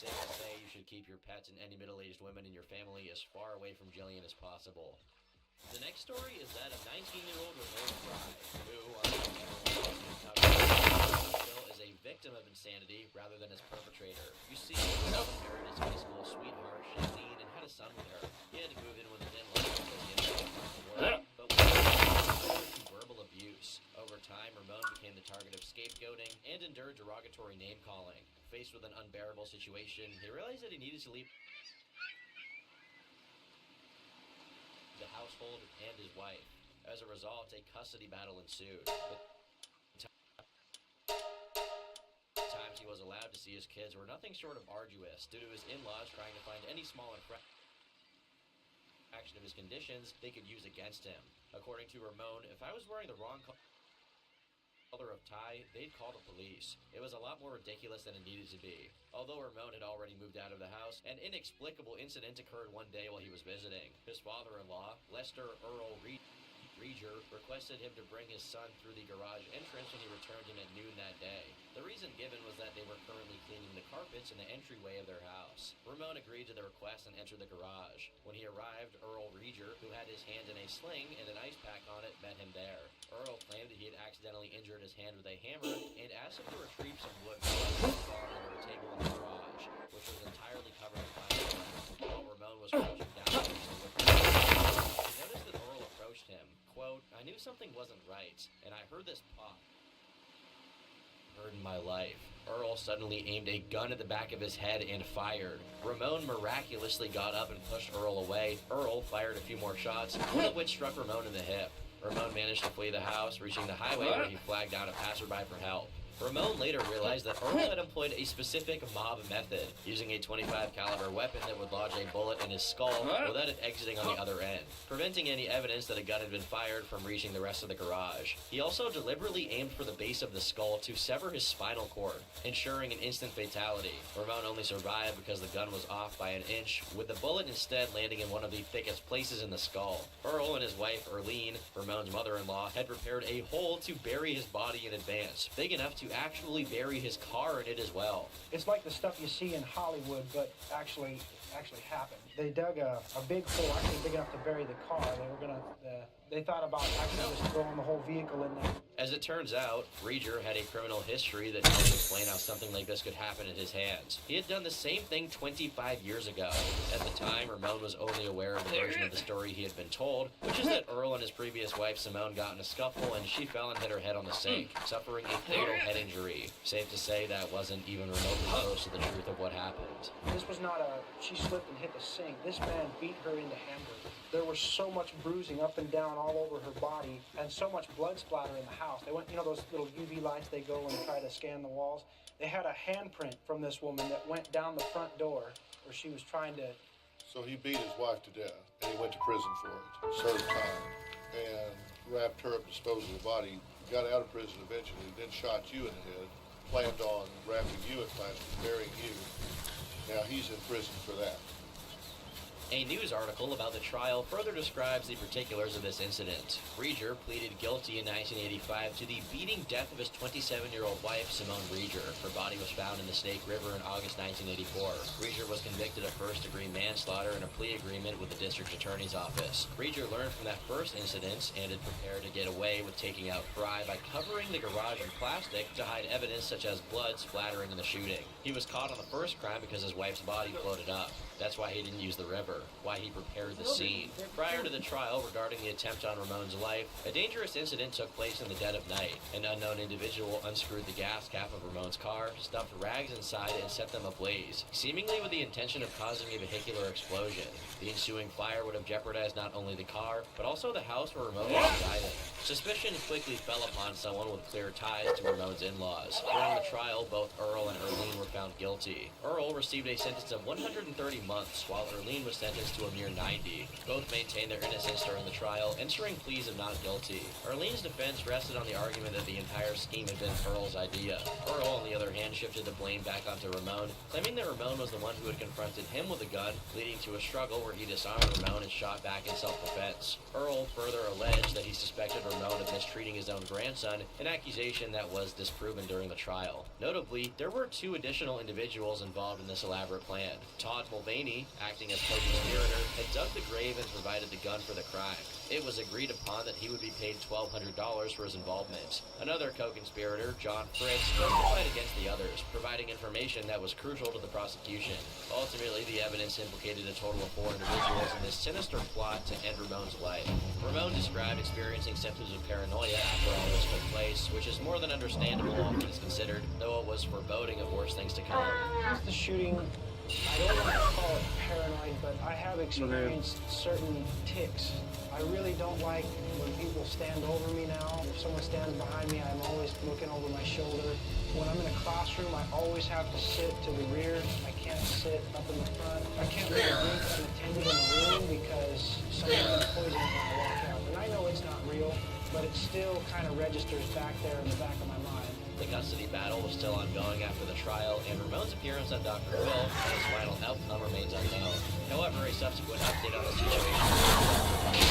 safe to say you should keep your pets and any middle-aged women in your family as far away from Jillian as possible. The next story is that of 19-year-old Ramona Fry, who, still is a victim of insanity rather than its perpetrator. You see, Ramon married his high school sweetheart, Shailene, and had a son with her. He had to move in with his in-laws because he had work, but to verbal abuse. Over time, Ramon became the target of scapegoating and endured derogatory name-calling. Faced with an unbearable situation, he realized that he needed to leave the household and his wife. As a result, a custody battle ensued. The times he was allowed to see his kids were nothing short of arduous due to his in-laws trying to find any small infraction of his conditions they could use against him. According to Ramon, if I was wearing the wrong color of tie, they'd call the police. It was a lot more ridiculous than it needed to be. Although Ramon had already moved out of the house, an inexplicable incident occurred one day while he was visiting. His father-in-law, Lester Earl Reger, requested him to bring his son through the garage entrance when he returned him at noon that day. The reason given was that they were currently cleaning the carpets in the entryway of their house. Ramon agreed to the request and entered the garage. When he arrived, Earl Reger, who had his hand in a sling and an ice pack on it, met him there. Earl claimed that he had accidentally injured his hand with a hammer and asked him to retrieve some wood from under a table in the garage, which was entirely covered in fire. While Ramon was crouching down to some wood, he noticed that Earl approached him. Quote, I knew something wasn't right, and I heard this pop. Heard in my life. Earl suddenly aimed a gun at the back of his head and fired. Ramon miraculously got up and pushed Earl away. Earl fired a few more shots, one of which struck Ramon in the hip. Ramon managed to flee the house, reaching the highway where he flagged down a passerby for help. Ramon later realized that Earl had employed a specific mob method, using a .25 caliber weapon that would lodge a bullet in his skull without it exiting on the other end, preventing any evidence that a gun had been fired from reaching the rest of the garage. He also deliberately aimed for the base of the skull to sever his spinal cord, ensuring an instant fatality. Ramon only survived because the gun was off by an inch, with the bullet instead landing in one of the thickest places in the skull. Earl and his wife, Erlene, Ramon's mother-in-law, had prepared a hole to bury his body in advance, big enough to actually bury his car in it as well. It's like the stuff you see in Hollywood, but actually happened. They dug a big hole, actually big enough to bury the car. They thought about actually just throwing the whole vehicle in there. As it turns out, Reger had a criminal history that helped explain how something like this could happen in his hands. He had done the same thing 25 years ago. At the time, Ramon was only aware of the version of the story he had been told, which is that Earl and his previous wife Simone got in a scuffle and she fell and hit her head on the sink, suffering a fatal head injury. Safe to say that wasn't even remotely close to the truth of what happened. This was not she slipped and hit the sink. This man beat her into hamburger. There was so much bruising up and down all over her body and so much blood splatter in the house. They went, those little UV lights, they go and try to scan the walls. They had a handprint from this woman that went down the front door where she was trying to... So he beat his wife to death, and he went to prison for it, served time, and wrapped her up, disposed of the body, got out of prison eventually, then shot you in the head, planned on wrapping you in plastic, burying you. Now he's in prison for that. A news article about the trial further describes the particulars of this incident. Reger pleaded guilty in 1985 to the beating death of his 27-year-old wife, Simone Reger. Her body was found in the Snake River in August 1984. Reger was convicted of first-degree manslaughter in a plea agreement with the district attorney's office. Reger learned from that first incident and had prepared to get away with taking out Fry by covering the garage in plastic to hide evidence such as blood splattering in the shooting. He was caught on the first crime because his wife's body floated up. That's why he didn't use the river, why he prepared the scene. Prior to the trial regarding the attempt on Ramon's life, a dangerous incident took place in the dead of night. An unknown individual unscrewed the gas cap of Ramon's car, stuffed rags inside, and set them ablaze, seemingly with the intention of causing a vehicular explosion. The ensuing fire would have jeopardized not only the car, but also the house where Ramon was residing. Suspicion quickly fell upon someone with clear ties to Ramon's in-laws. During the trial, both Earl and Erlene were found guilty. Earl received a sentence of 130 months, while Erlene was sentenced to a mere 90. Both maintained their innocence during the trial, entering pleas of not guilty. Erlene's defense rested on the argument that the entire scheme had been Earl's idea. Earl, on the other hand, shifted the blame back onto Ramon, claiming that Ramon was the one who had confronted him with a gun, leading to a struggle where he disarmed Ramon and shot back in self-defense. Earl further alleged that he suspected Ramon of mistreating his own grandson, an accusation that was disproven during the trial. Notably, there were 2 additional individuals involved in this elaborate plan. Todd Mulvaney, acting as co-conspirator, had dug the grave and provided the gun for the crime. It was agreed upon that he would be paid $1,200 for his involvement. Another co-conspirator, John Fritz, testified against the others, providing information that was crucial to the prosecution. Ultimately, the evidence implicated a total of 4 individuals in this sinister plot to end Ramon's life. Ramon described experiencing symptoms of paranoia after all this took place, which is more than understandable all things considered, though it was foreboding of worse things to come. The shooting, I don't want to call it paranoid, but I have experienced certain tics. I really don't like when people stand over me now. If someone stands behind me, I'm always looking over my shoulder. When I'm in a classroom, I always have to sit to the rear. I can't sit up in the front. I can't really drink unattended in the room because someone poisons when I walk out. And I know it's not real, but it still kind of registers back there in the back of my mind. The custody battle was still ongoing after the trial, and Ramon's appearance on Dr. Phil and his final outcome remains unknown. However, a subsequent update on the situation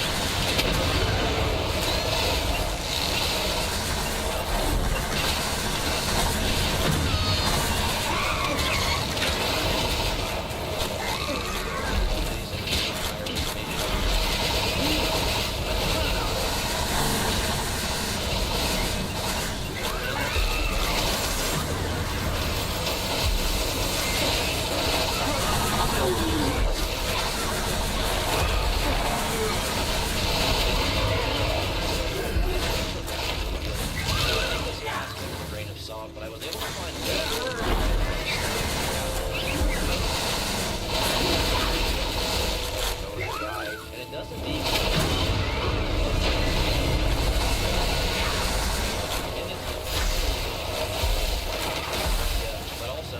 but I was able to find and it doesn't mean but also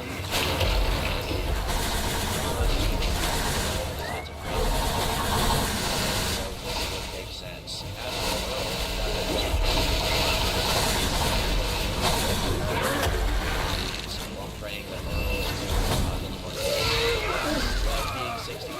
makes sense. Praying that being 62.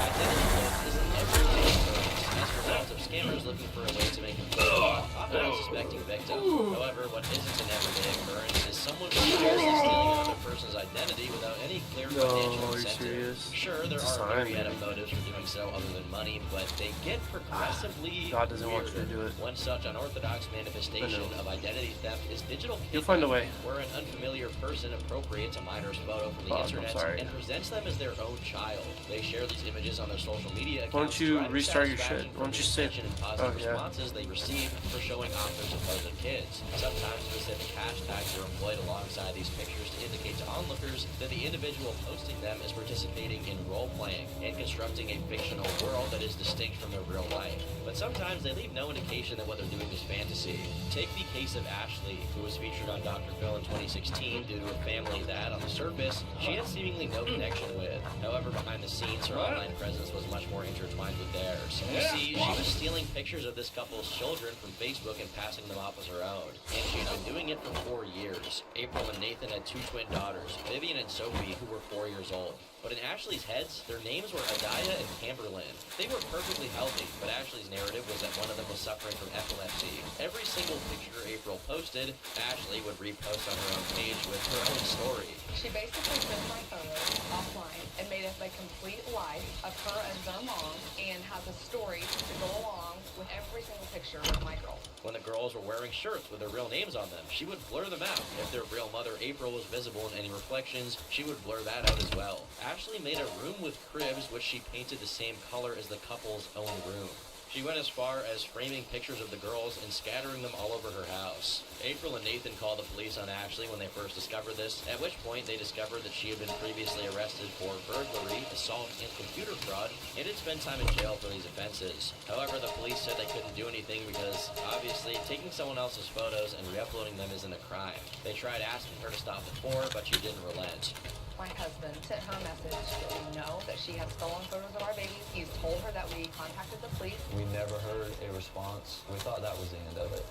Identity isn't everyday occurrence. As a result of scammers looking for a way to make employees often unsuspecting victims. However, what isn't an everyday occurrence is someone mysteriously stealing another person's identity without any clear financial incentive. Sure, there are myriad motives for doing so other than money, but they get progressively God doesn't want you to do it. One such unorthodox manifestation of identity theft is digital kidnapping. You'll find a way. Where an unfamiliar person appropriates a minor's photo from the internet and presents them as their own child. They share these images on their social media accounts. Why don't you restart your shit? Why don't you save? And positive responses they receive for showing off their supposed kids. Sometimes specific hashtags are employed alongside these pictures to indicate to onlookers that the individual posting them is participating in role-playing and constructing a fictional world that is distinct from their real life. But sometimes they leave no indication that what they're doing is fantasy. Take the case of Ashley, who was featured on Dr. Phil in 2016 due to a family that, on the surface, she had seemingly no connection with. However, behind the scenes, her online presence was much more intertwined with theirs. You see, she was stealing pictures of this couple's children from Facebook and passing them off as her own. And she had been doing it for 4 years. April and Nathan had 2 twin daughters, Vivian and Sophie, who were 4 years old. But in Ashley's heads, their names were Adaya and Camberlyn. They were perfectly healthy, but Ashley's narrative was that one of them was suffering from epilepsy. Every single picture April posted, Ashley would repost on her own page with her own story. She basically took my photos offline and made up a complete life of her as their mom and has a story to go along with every single picture of my girls. When the girls were wearing shirts with their real names on them, she would blur them out. If their real mother, April, was visible in any reflections, she would blur that out as well. Ashley made a room with cribs which she painted the same color as the couple's own room. She went as far as framing pictures of the girls and scattering them all over her house. April and Nathan called the police on Ashley when they first discovered this, at which point they discovered that she had been previously arrested for burglary, assault, and computer fraud, and had spent time in jail for these offenses. However, the police said they couldn't do anything because, obviously, taking someone else's photos and re-uploading them isn't a crime. They tried asking her to stop before, but she didn't relent. My husband sent her a message that we know that she has stolen photos of our babies. He's told her that we contacted the police. We never heard a response. We thought that was the end of it.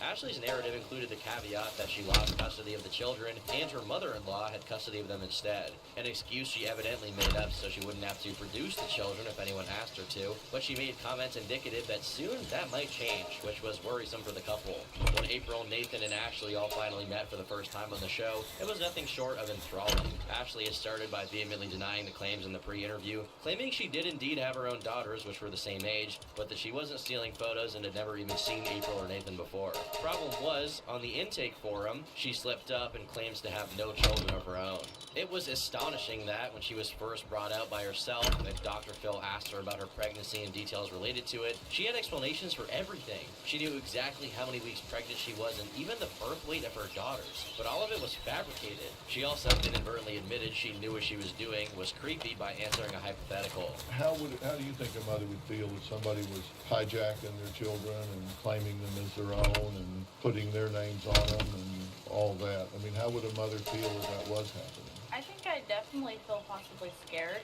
Ashley's narrative included the caveat that she lost custody of the children and her mother-in-law had custody of them instead, an excuse she evidently made up so she wouldn't have to produce the children if anyone asked her to, but she made comments indicative that soon that might change, which was worrisome for the couple. When April, Nathan, and Ashley all finally met for the first time on the show, it was nothing short of enthralling. Ashley had started by vehemently denying the claims in the pre-interview, claiming she did indeed have her own daughters, which were the same age, but that she wasn't stealing photos and had never even seen April or Nathan before. Problem was, on the intake forum, she slipped up and claims to have no children of her own. It was astonishing that, when she was first brought out by herself and Dr. Phil asked her about her pregnancy and details related to it, she had explanations for everything. She knew exactly how many weeks pregnant she was and even the birth weight of her daughters, but all of it was fabricated. She also inadvertently admitted she knew what she was doing was creepy by answering a hypothetical. How do you think a mother would feel if somebody was hijacking their children and claiming them as their own and putting their names on them and all that? I mean, how would a mother feel if that was happening? I think I'd definitely feel possibly scared.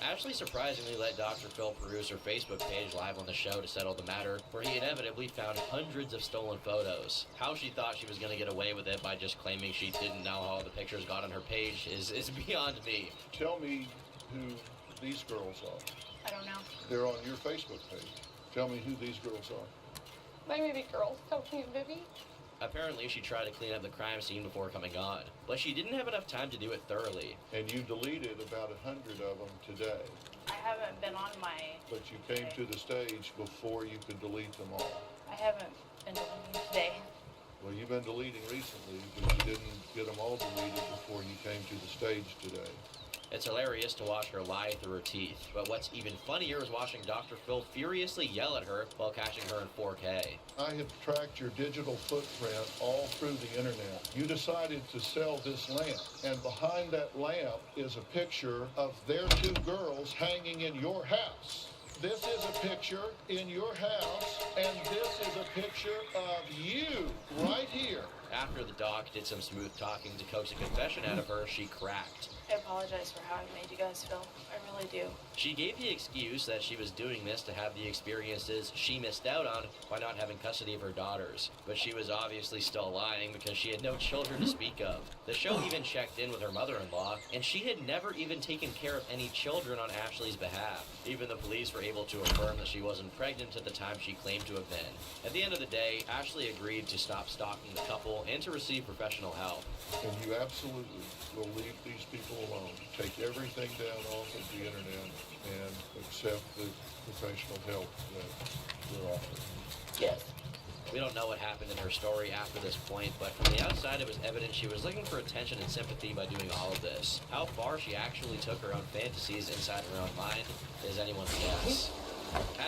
Ashley surprisingly let Dr. Phil peruse her Facebook page live on the show to settle the matter, where he inevitably found hundreds of stolen photos. How she thought she was going to get away with it by just claiming she didn't know how the pictures got on her page is beyond me. Tell me who these girls are. I don't know. They're on your Facebook page. Tell me who these girls are. My baby girl's so cute, Vivi. Apparently, she tried to clean up the crime scene before coming on, but she didn't have enough time to do it thoroughly. And you deleted about 100 of them today. I haven't been on my... But you came to the stage before you could delete them all. I haven't been deleting today. Well, you've been deleting recently, but you didn't get them all deleted before you came to the stage today. It's hilarious to watch her lie through her teeth, but what's even funnier is watching Dr. Phil furiously yell at her while catching her in 4K. I have tracked your digital footprint all through the internet. You decided to sell this lamp, and behind that lamp is a picture of their two girls hanging in your house. This is a picture in your house, and this is a picture of you right here. After the doc did some smooth talking to coax a confession out of her, she cracked. I apologize for how I made you guys feel. I really do. She gave the excuse that she was doing this to have the experiences she missed out on by not having custody of her daughters. But she was obviously still lying because she had no children to speak of. The show even checked in with her mother-in-law, and she had never even taken care of any children on Ashley's behalf. Even the police were able to affirm that she wasn't pregnant at the time she claimed to have been. At the end of the day, Ashley agreed to stop stalking the couple and to receive professional help. And you absolutely will leave these people alone. Take everything down off of the internet and accept the professional help that we're offering. Yes. We don't know what happened in her story after this point, but from the outside it was evident she was looking for attention and sympathy by doing all of this. How far she actually took her own fantasies inside her own mind is anyone's guess.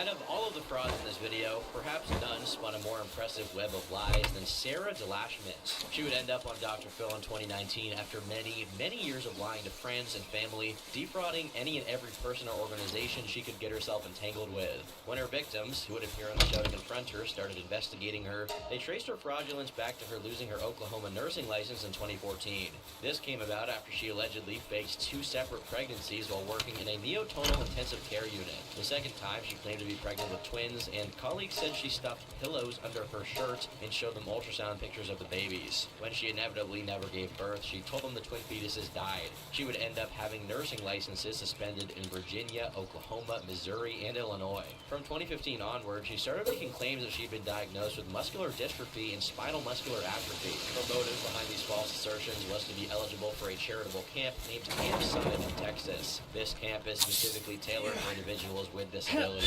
Out of all of the frauds in this video, perhaps none spun a more impressive web of lies than Sarah DeLashmitz. She would end up on Dr. Phil in 2019 after many, many years of lying to friends and family, defrauding any and every person or organization she could get herself entangled with. When her victims, who would appear on the show to confront her, started investigating her, they traced her fraudulence back to her losing her Oklahoma nursing license in 2014. This came about after she allegedly faked 2 separate pregnancies while working in a neonatal intensive care unit. The second time, she claimed to be pregnant with twins, and colleagues said she stuffed pillows under her shirt and showed them ultrasound pictures of the babies. When she inevitably never gave birth, she told them the twin fetuses died. She would end up having nursing licenses suspended in Virginia, Oklahoma, Missouri, and Illinois. From 2015 onward, she started making claims that she'd been diagnosed with muscular dystrophy and spinal muscular atrophy. Her motive behind these false assertions was to be eligible for a charitable camp named Camp Summit in Texas. This camp is specifically tailored for individuals with disabilities.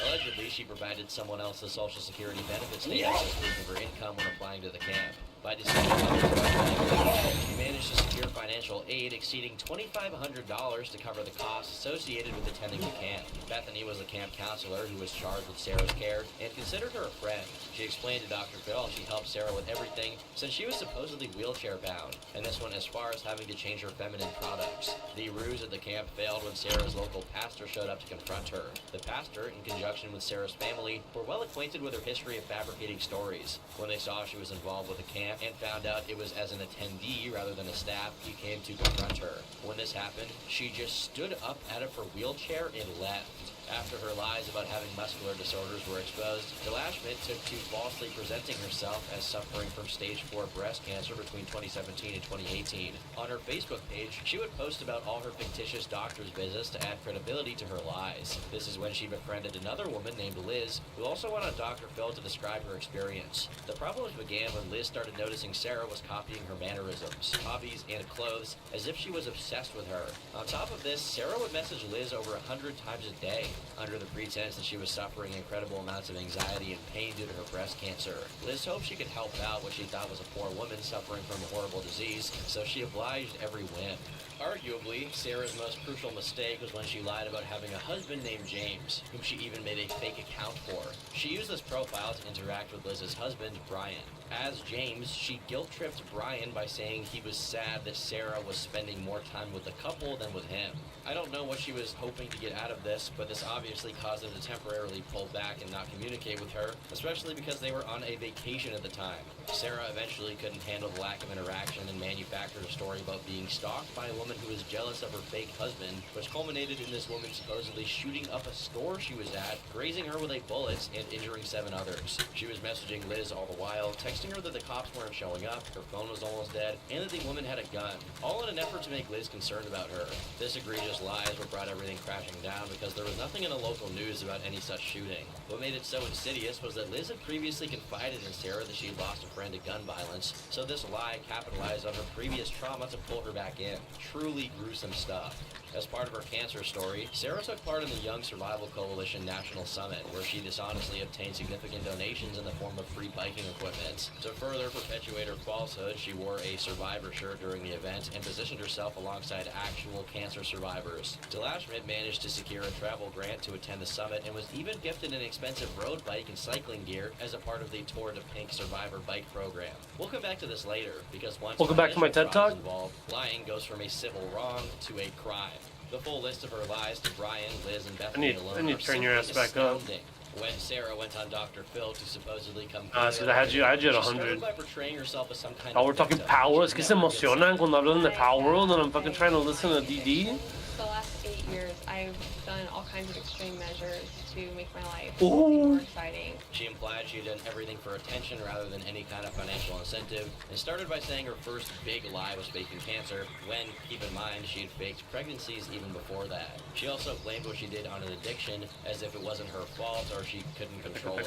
Allegedly, she provided someone else the Social Security benefits to access proof of her income when applying to the camp. By December 2020, she managed to secure financial aid exceeding $2,500 to cover the costs associated with attending the camp. Bethany was the camp counselor who was charged with Sarah's care and considered her a friend. She explained to Dr. Phil she helped Sarah with everything since she was supposedly wheelchair-bound, and this went as far as having to change her feminine products. The ruse at the camp failed when Sarah's local pastor showed up to confront her. The pastor, in conjunction with Sarah's family, were well acquainted with her history of fabricating stories. When they saw she was involved with the camp and found out it was as an attendee rather than a staff, he came to confront her. When this happened, she just stood up out of her wheelchair and left. After her lies about having muscular disorders were exposed, Delashmit took to falsely presenting herself as suffering from stage 4 breast cancer between 2017 and 2018. On her Facebook page, she would post about all her fictitious doctor's visits to add credibility to her lies. This is when she befriended another woman named Liz, who also went on Dr. Phil to describe her experience. The problems began when Liz started noticing Sarah was copying her mannerisms, hobbies, and clothes as if she was obsessed with her. On top of this, Sarah would message Liz over 100 times a day, under the pretense that she was suffering incredible amounts of anxiety and pain due to her breast cancer. Liz hoped she could help out what she thought was a poor woman suffering from a horrible disease, so she obliged every whim. Arguably, Sarah's most crucial mistake was when she lied about having a husband named James, whom she even made a fake account for. She used this profile to interact with Liz's husband, Brian. As James, she guilt-tripped Brian by saying he was sad that Sarah was spending more time with the couple than with him. I don't know what she was hoping to get out of this, but this obviously caused him to temporarily pull back and not communicate with her, especially because they were on a vacation at the time. Sarah eventually couldn't handle the lack of interaction and manufactured a story about being stalked by a woman who was jealous of her fake husband, which culminated in this woman supposedly shooting up a store she was at, grazing her with a bullet, and injuring 7 others. She was messaging Liz all the while, texting her that the cops weren't showing up, her phone was almost dead, and that the woman had a gun, all in an effort to make Liz concerned about her. This egregious lies what brought everything crashing down because there was nothing in the local news about any such shooting. What made it so insidious was that Liz had previously confided in Sarah that she lost a friend to gun violence, so this lie capitalized on her previous trauma to pull her back in. Truly gruesome stuff. As part of her cancer story, Sarah took part in the Young Survival Coalition National Summit, where she dishonestly obtained significant donations in the form of free biking equipment. To further perpetuate her falsehood, she wore a survivor shirt during the event and positioned herself alongside actual cancer survivors. Delashmit managed to secure a travel grant to attend the summit and was even gifted an expensive road bike and cycling gear as a part of the Tour de Pink Survivor bike program. We'll come back to this later, because once Welcome back to my TED Talk. Involved, lying goes from a civil wrong to a crime. The full list of her lies to Brian, Liz, and Bethany alone I need are to turn your ass simply back up. astounding. When Sarah went on Dr. Phil to supposedly come So I had you at she 100. started by portraying herself as some kind Oh, of we're talking victim. Palworld. Es She que se never gets emocionan cuando hablan de Palworld and I'm fucking trying to listen to DD. The last 8 years, I've done all kinds of extreme measures to make my life Ooh. more exciting. She implied she had done everything for attention rather than any kind of financial incentive, and started by saying her first big lie was faking cancer, when, keep in mind, she had faked pregnancies even before that. She also blamed what she did on an addiction, as if it wasn't her fault or she couldn't control it.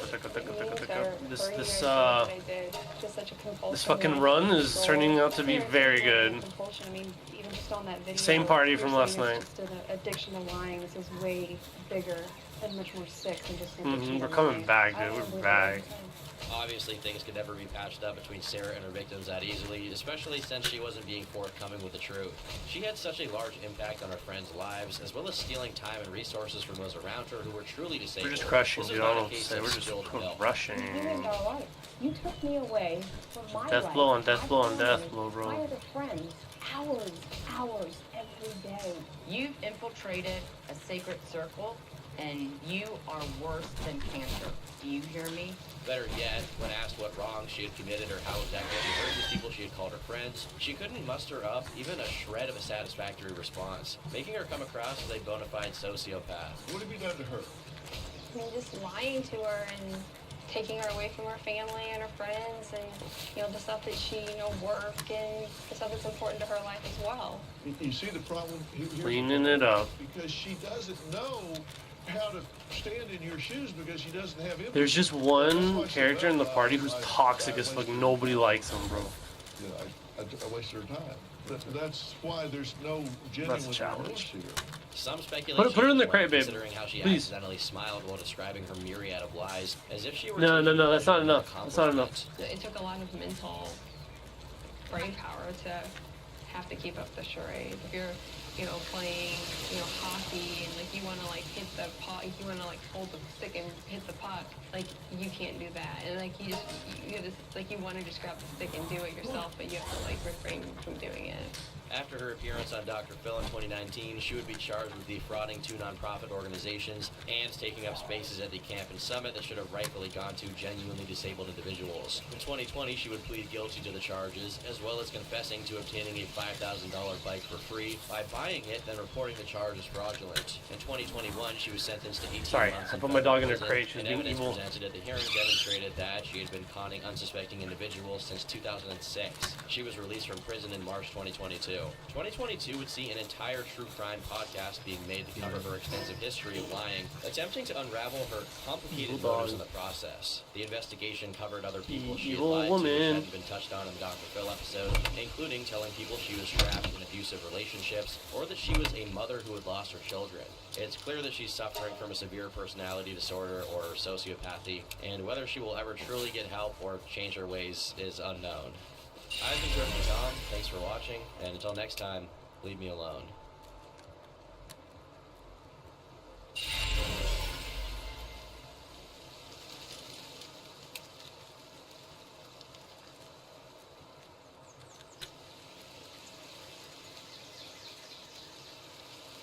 This fucking run is turning out to be very good. I mean, even just on that video, Same party from you're last saying night. it's just an addiction to lying. This is way bigger and much more sick than just an addiction We're to coming lying. back, I dude. don't We're believe back. it. Obviously, things could never be patched up between Sarah and her victims that easily, especially since she wasn't being forthcoming with the truth. She had such a large impact on her friends' lives, as well as stealing time and resources from those around her who were truly disabled. We're just crushing, This is dude. I not don't a know what to case say. of We're just spilled milk. rushing. You ruined our life. You took me away from my Death life. blow on death my blow on death family, blow, bro. My other friends. Hours every day. You've infiltrated a sacred circle, and you are worse than cancer. Do you hear me? Better yet, when asked what wrong she had committed or how exactly she hurt these people she had called her friends, she couldn't muster up even a shred of a satisfactory response, making her come across as a bona fide sociopath. What have you done to her? I mean, just lying to her and taking her away from her family and her friends and, the stuff that she, work and the stuff that's important to her life as well. You see the problem? Here's the Cleaning problem. it up. Because she doesn't know how to stand in your shoes because she doesn't have empathy. There's just one character in the party who's toxic as fuck. Nobody likes him, bro. I wasted her time. That's why there's no genuine That's a challenge. remorse here. Some speculation, Put her in the crate, babe. considering how she Please. accidentally smiled while describing her myriad of lies, as if she were No, taking that's not pleasure in enough. That's not enough. accomplishment. It took a lot of mental brain power to have to keep up the charade. If you're, playing, hockey and you want to hit the puck, you want to hold the stick and hit the puck, you can't do that. And you want to just grab the stick and do it yourself, but you have to refrain from doing it. After her appearance on Dr. Phil in 2019, she would be charged with defrauding 2 nonprofit organizations and taking up spaces at the camp and summit that should have rightfully gone to genuinely disabled individuals. In 2020, she would plead guilty to the charges, as well as confessing to obtaining a $5,000 bike for free by buying denying it, then reporting the charge as fraudulent. In 2021, she was sentenced to 18 Sorry, months I in put my dog in her prison, crate. She's and being evidence evil. presented at the hearing demonstrated that she had been conning unsuspecting individuals since 2006. She was released from prison in March 2022. 2022 would see an entire true crime podcast being made to cover her extensive history of lying, attempting to unravel her complicated motives in the process. The investigation covered other people she had Evil lied to, which woman. hadn't been touched on in the Dr. Phil episode, including telling people she was trapped in abusive relationships, or that she was a mother who had lost her children. It's clear that she's suffering from a severe personality disorder or sociopathy, and whether she will ever truly get help or change her ways is unknown. I've been Jordan Tom, thanks for watching, and until next time, leave me alone.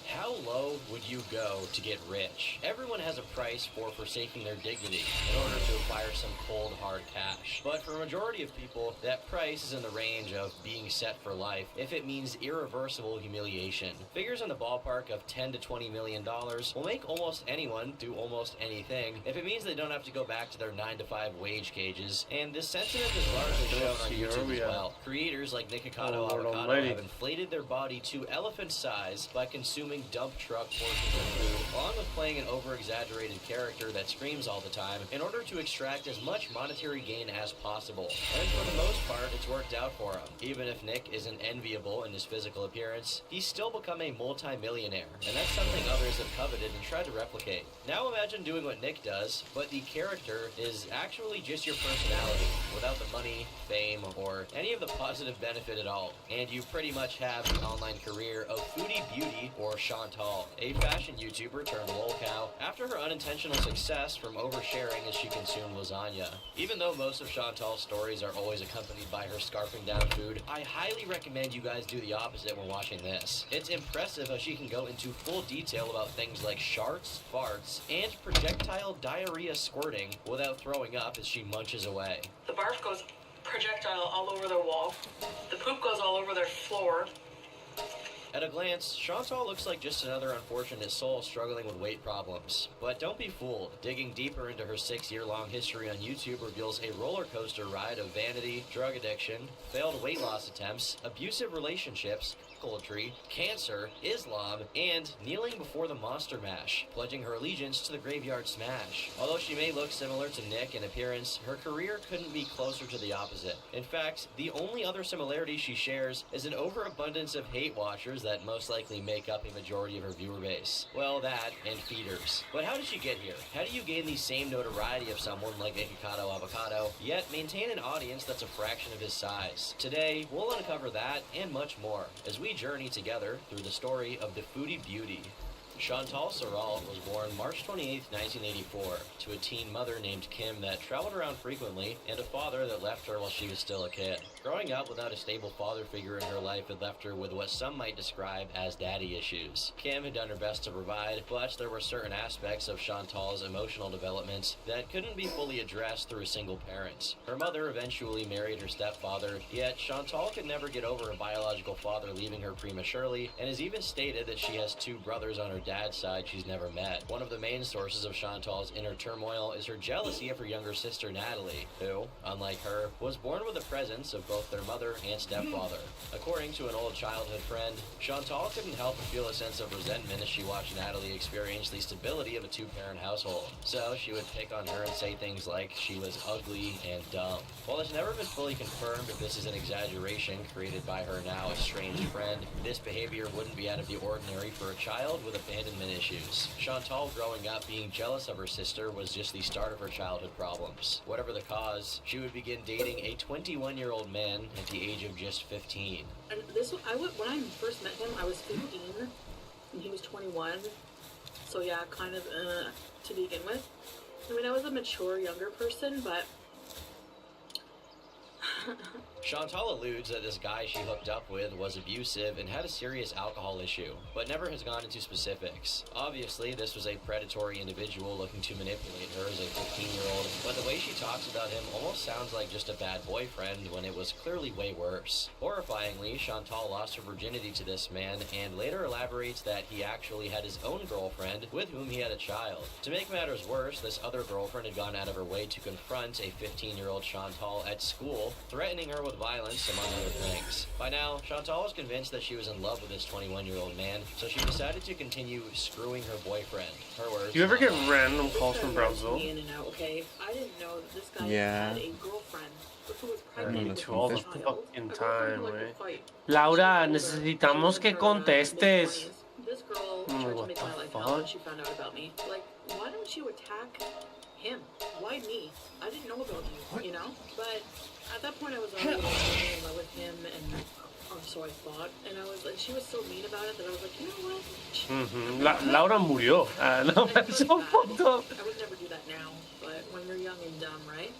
How low would you go to get rich? Everyone has a price for forsaking their dignity in order to acquire some cold, hard cash. But for a majority of people, that price is in the range of being set for life if it means irreversible humiliation. Figures in the ballpark of $10 to $20 million will make almost anyone do almost anything if it means they don't have to go back to their 9-to-5 wage cages. And this sentiment is largely shown on YouTube as well. Creators like Nikocado Avocado have inflated their body to elephant size by consuming dump truck portions of food, along with playing an over-exaggerated character that screams all the time in order to extract as much monetary gain as possible. And for the most part, it's worked out for him. Even if Nick isn't enviable in his physical appearance, he's still become a multi-millionaire, and that's something others have coveted and tried to replicate. Now imagine doing what Nick does, but the character is actually just your personality, without the money, fame, or any of the positive benefit at all. And you pretty much have the online career of Foodie Beauty or Chantal, a fashion YouTuber turned lol cow, after her unintentional success from oversharing as she consumed lasagna. Even though most of Chantal's stories are always accompanied by her scarfing down food, I highly recommend you guys do the opposite when watching this. It's impressive how she can go into full detail about things like sharts, farts, and projectile diarrhea squirting without throwing up as she munches away. The barf goes projectile all over their wall. The poop goes all over their floor. At a glance, Chantal looks like just another unfortunate soul struggling with weight problems. But don't be fooled. Digging deeper into her 6-year-long history on YouTube reveals a roller coaster ride of vanity, drug addiction, failed weight loss attempts, abusive relationships, culture, cancer, Islam, and kneeling before the Monster Mash, pledging her allegiance to the Graveyard Smash. Although she may look similar to Nick in appearance, her career couldn't be closer to the opposite. In fact, the only other similarity she shares is an overabundance of hate watchers that most likely make up a majority of her viewer base. Well, that and feeders. But how did she get here? How do you gain the same notoriety of someone like Nikocado Avocado, yet maintain an audience that's a fraction of his size? Today, we'll uncover that and much more as we journey together through the story of the Foodie Beauty. Chantal Sorrell was born March 28, 1984, to a teen mother named Kim that traveled around frequently and a father that left her while she was still a kid. Growing up without a stable father figure in her life had left her with what some might describe as daddy issues. Kim had done her best to provide, but there were certain aspects of Chantal's emotional development that couldn't be fully addressed through a single parent. Her mother eventually married her stepfather, yet Chantal could never get over her biological father leaving her prematurely, and has even stated that she has 2 brothers on her dad's side she's never met. One of the main sources of Chantal's inner turmoil is her jealousy of her younger sister Natalie, who, unlike her, was born with the presence of both their mother and stepfather. According to an old childhood friend, Chantal couldn't help but feel a sense of resentment as she watched Natalie experience the stability of a 2-parent household. So she would pick on her and say things like she was ugly and dumb. While it's never been fully confirmed if this is an exaggeration created by her now estranged friend, this behavior wouldn't be out of the ordinary for a child with abandonment issues. Chantal growing up being jealous of her sister was just the start of her childhood problems. Whatever the cause, she would begin dating a 21-year-old man at the age of just 15. And when I first met him, I was 15, and he was 21. So yeah, kind of to begin with. I mean, I was a mature, younger person, but Chantal alludes that this guy she hooked up with was abusive and had a serious alcohol issue, but never has gone into specifics. Obviously, this was a predatory individual looking to manipulate her as a 15-year-old, but the way she talks about him almost sounds like just a bad boyfriend when it was clearly way worse. Horrifyingly, Chantal lost her virginity to this man and later elaborates that he actually had his own girlfriend with whom he had a child. To make matters worse, this other girlfriend had gone out of her way to confront a 15-year-old Chantal at school, threatening her with violence, among other things. By now, Chantal was convinced that she was in love with this 21-year-old man, so she decided to continue screwing her boyfriend. Her words. Do you ever get random calls from Brownsville? In and out, okay? I didn't know that this guy Yeah. had a girlfriend who was I pregnant mean, with to all the his child. fucking A girlfriend time, who liked to right? fight. Laura, necesitamos que contestes. This girl Mm, tried to what make the my life fuck? hell when she found out about me. Like, why don't you attack him? Why me? I didn't know about you, you know? But at that point, I was already in love with him, and or so I thought. And I was like, she was so mean about it that I was like, you know what? Laura murió. No, that's so fucked up. I would never do that now, but when you're young and dumb, right?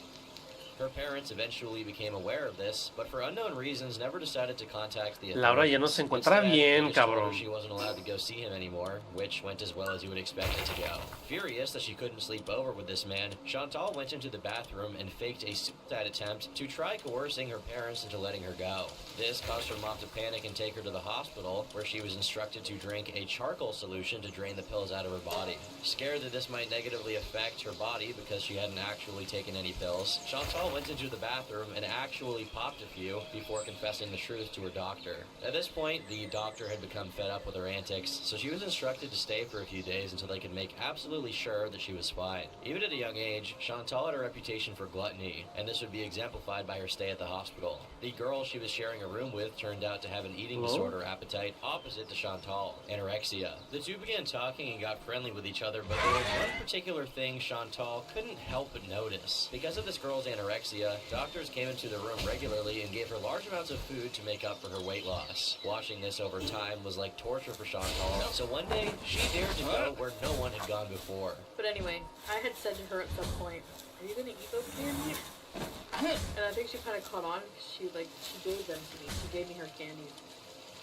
Her parents eventually became aware of this, but for unknown reasons never decided to contact the authorities. Laura ya no se encuentra Instead, bien, they just told her cabrón. she wasn't allowed to go see him anymore, which went as well as you would expect it to go. Furious that she couldn't sleep over with this man, Chantal went into the bathroom and faked a suicide attempt to try coercing her parents into letting her go. This caused her mom to panic and take her to the hospital, where she was instructed to drink a charcoal solution to drain the pills out of her body. Scared that this might negatively affect her body because she hadn't actually taken any pills, Chantal went into the bathroom and actually popped a few before confessing the truth to her doctor. At this point, the doctor had become fed up with her antics, so she was instructed to stay for a few days until they could make absolutely sure that she was fine. Even at a young age, Chantal had a reputation for gluttony, and this would be exemplified by her stay at the hospital. The girl she was sharing a room with turned out to have an eating disorder appetite opposite to Chantal, anorexia. The two began talking and got friendly with each other, but there was one particular thing Chantal couldn't help but notice. Because of this girl's anorexia, doctors came into the room regularly and gave her large amounts of food to make up for her weight loss. Watching this over time was like torture for Chantal, so one day she dared to go where no one had gone before. But anyway, I had said to her at some point, "Are you gonna eat those candies?" And I think she kind of caught on. She gave them to me. She gave me her candies.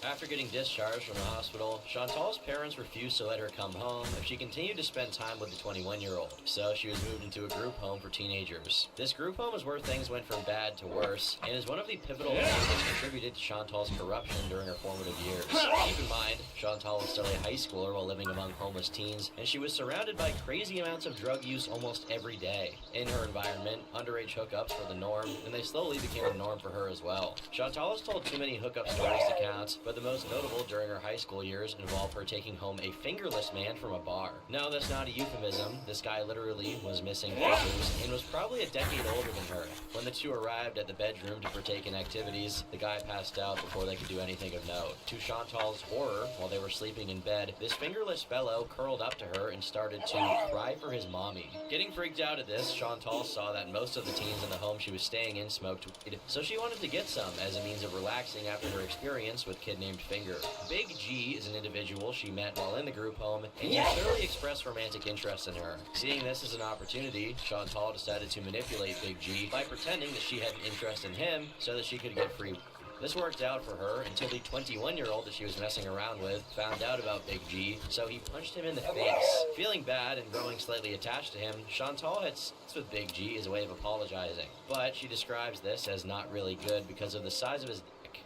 After getting discharged from the hospital, Chantal's parents refused to let her come home if she continued to spend time with the 21-year-old, so she was moved into a group home for teenagers. This group home is where things went from bad to worse, and is one of the pivotal things that contributed to Chantal's corruption during her formative years. Keep in mind, Chantal was still a high schooler while living among homeless teens, and she was surrounded by crazy amounts of drug use almost every day. In her environment, underage hookups were the norm, and they slowly became a norm for her as well. Chantal has told too many hookup stories to count, but the most notable during her high school years involved her taking home a fingerless man from a bar. No, that's not a euphemism. This guy literally was missing fingers and was probably a decade older than her. When the two arrived at the bedroom to partake in activities, the guy passed out before they could do anything of note. To Chantal's horror, while they were sleeping in bed, this fingerless fellow curled up to her and started to cry for his mommy. Getting freaked out at this, Chantal saw that most of the teens in the home she was staying in smoked weed, so she wanted to get some as a means of relaxing after her experience with Kid Named Finger. Big G is an individual she met while in the group home, and he clearly expressed romantic interest in her. Seeing this as an opportunity, Chantal decided to manipulate Big G by pretending that she had an interest in him so that she could get free. This worked out for her until the 21-year-old that she was messing around with found out about Big G, so he punched him in the face. Feeling bad and growing slightly attached to him, Chantal had sex with Big G as a way of apologizing. But she describes this as not really good because of the size of his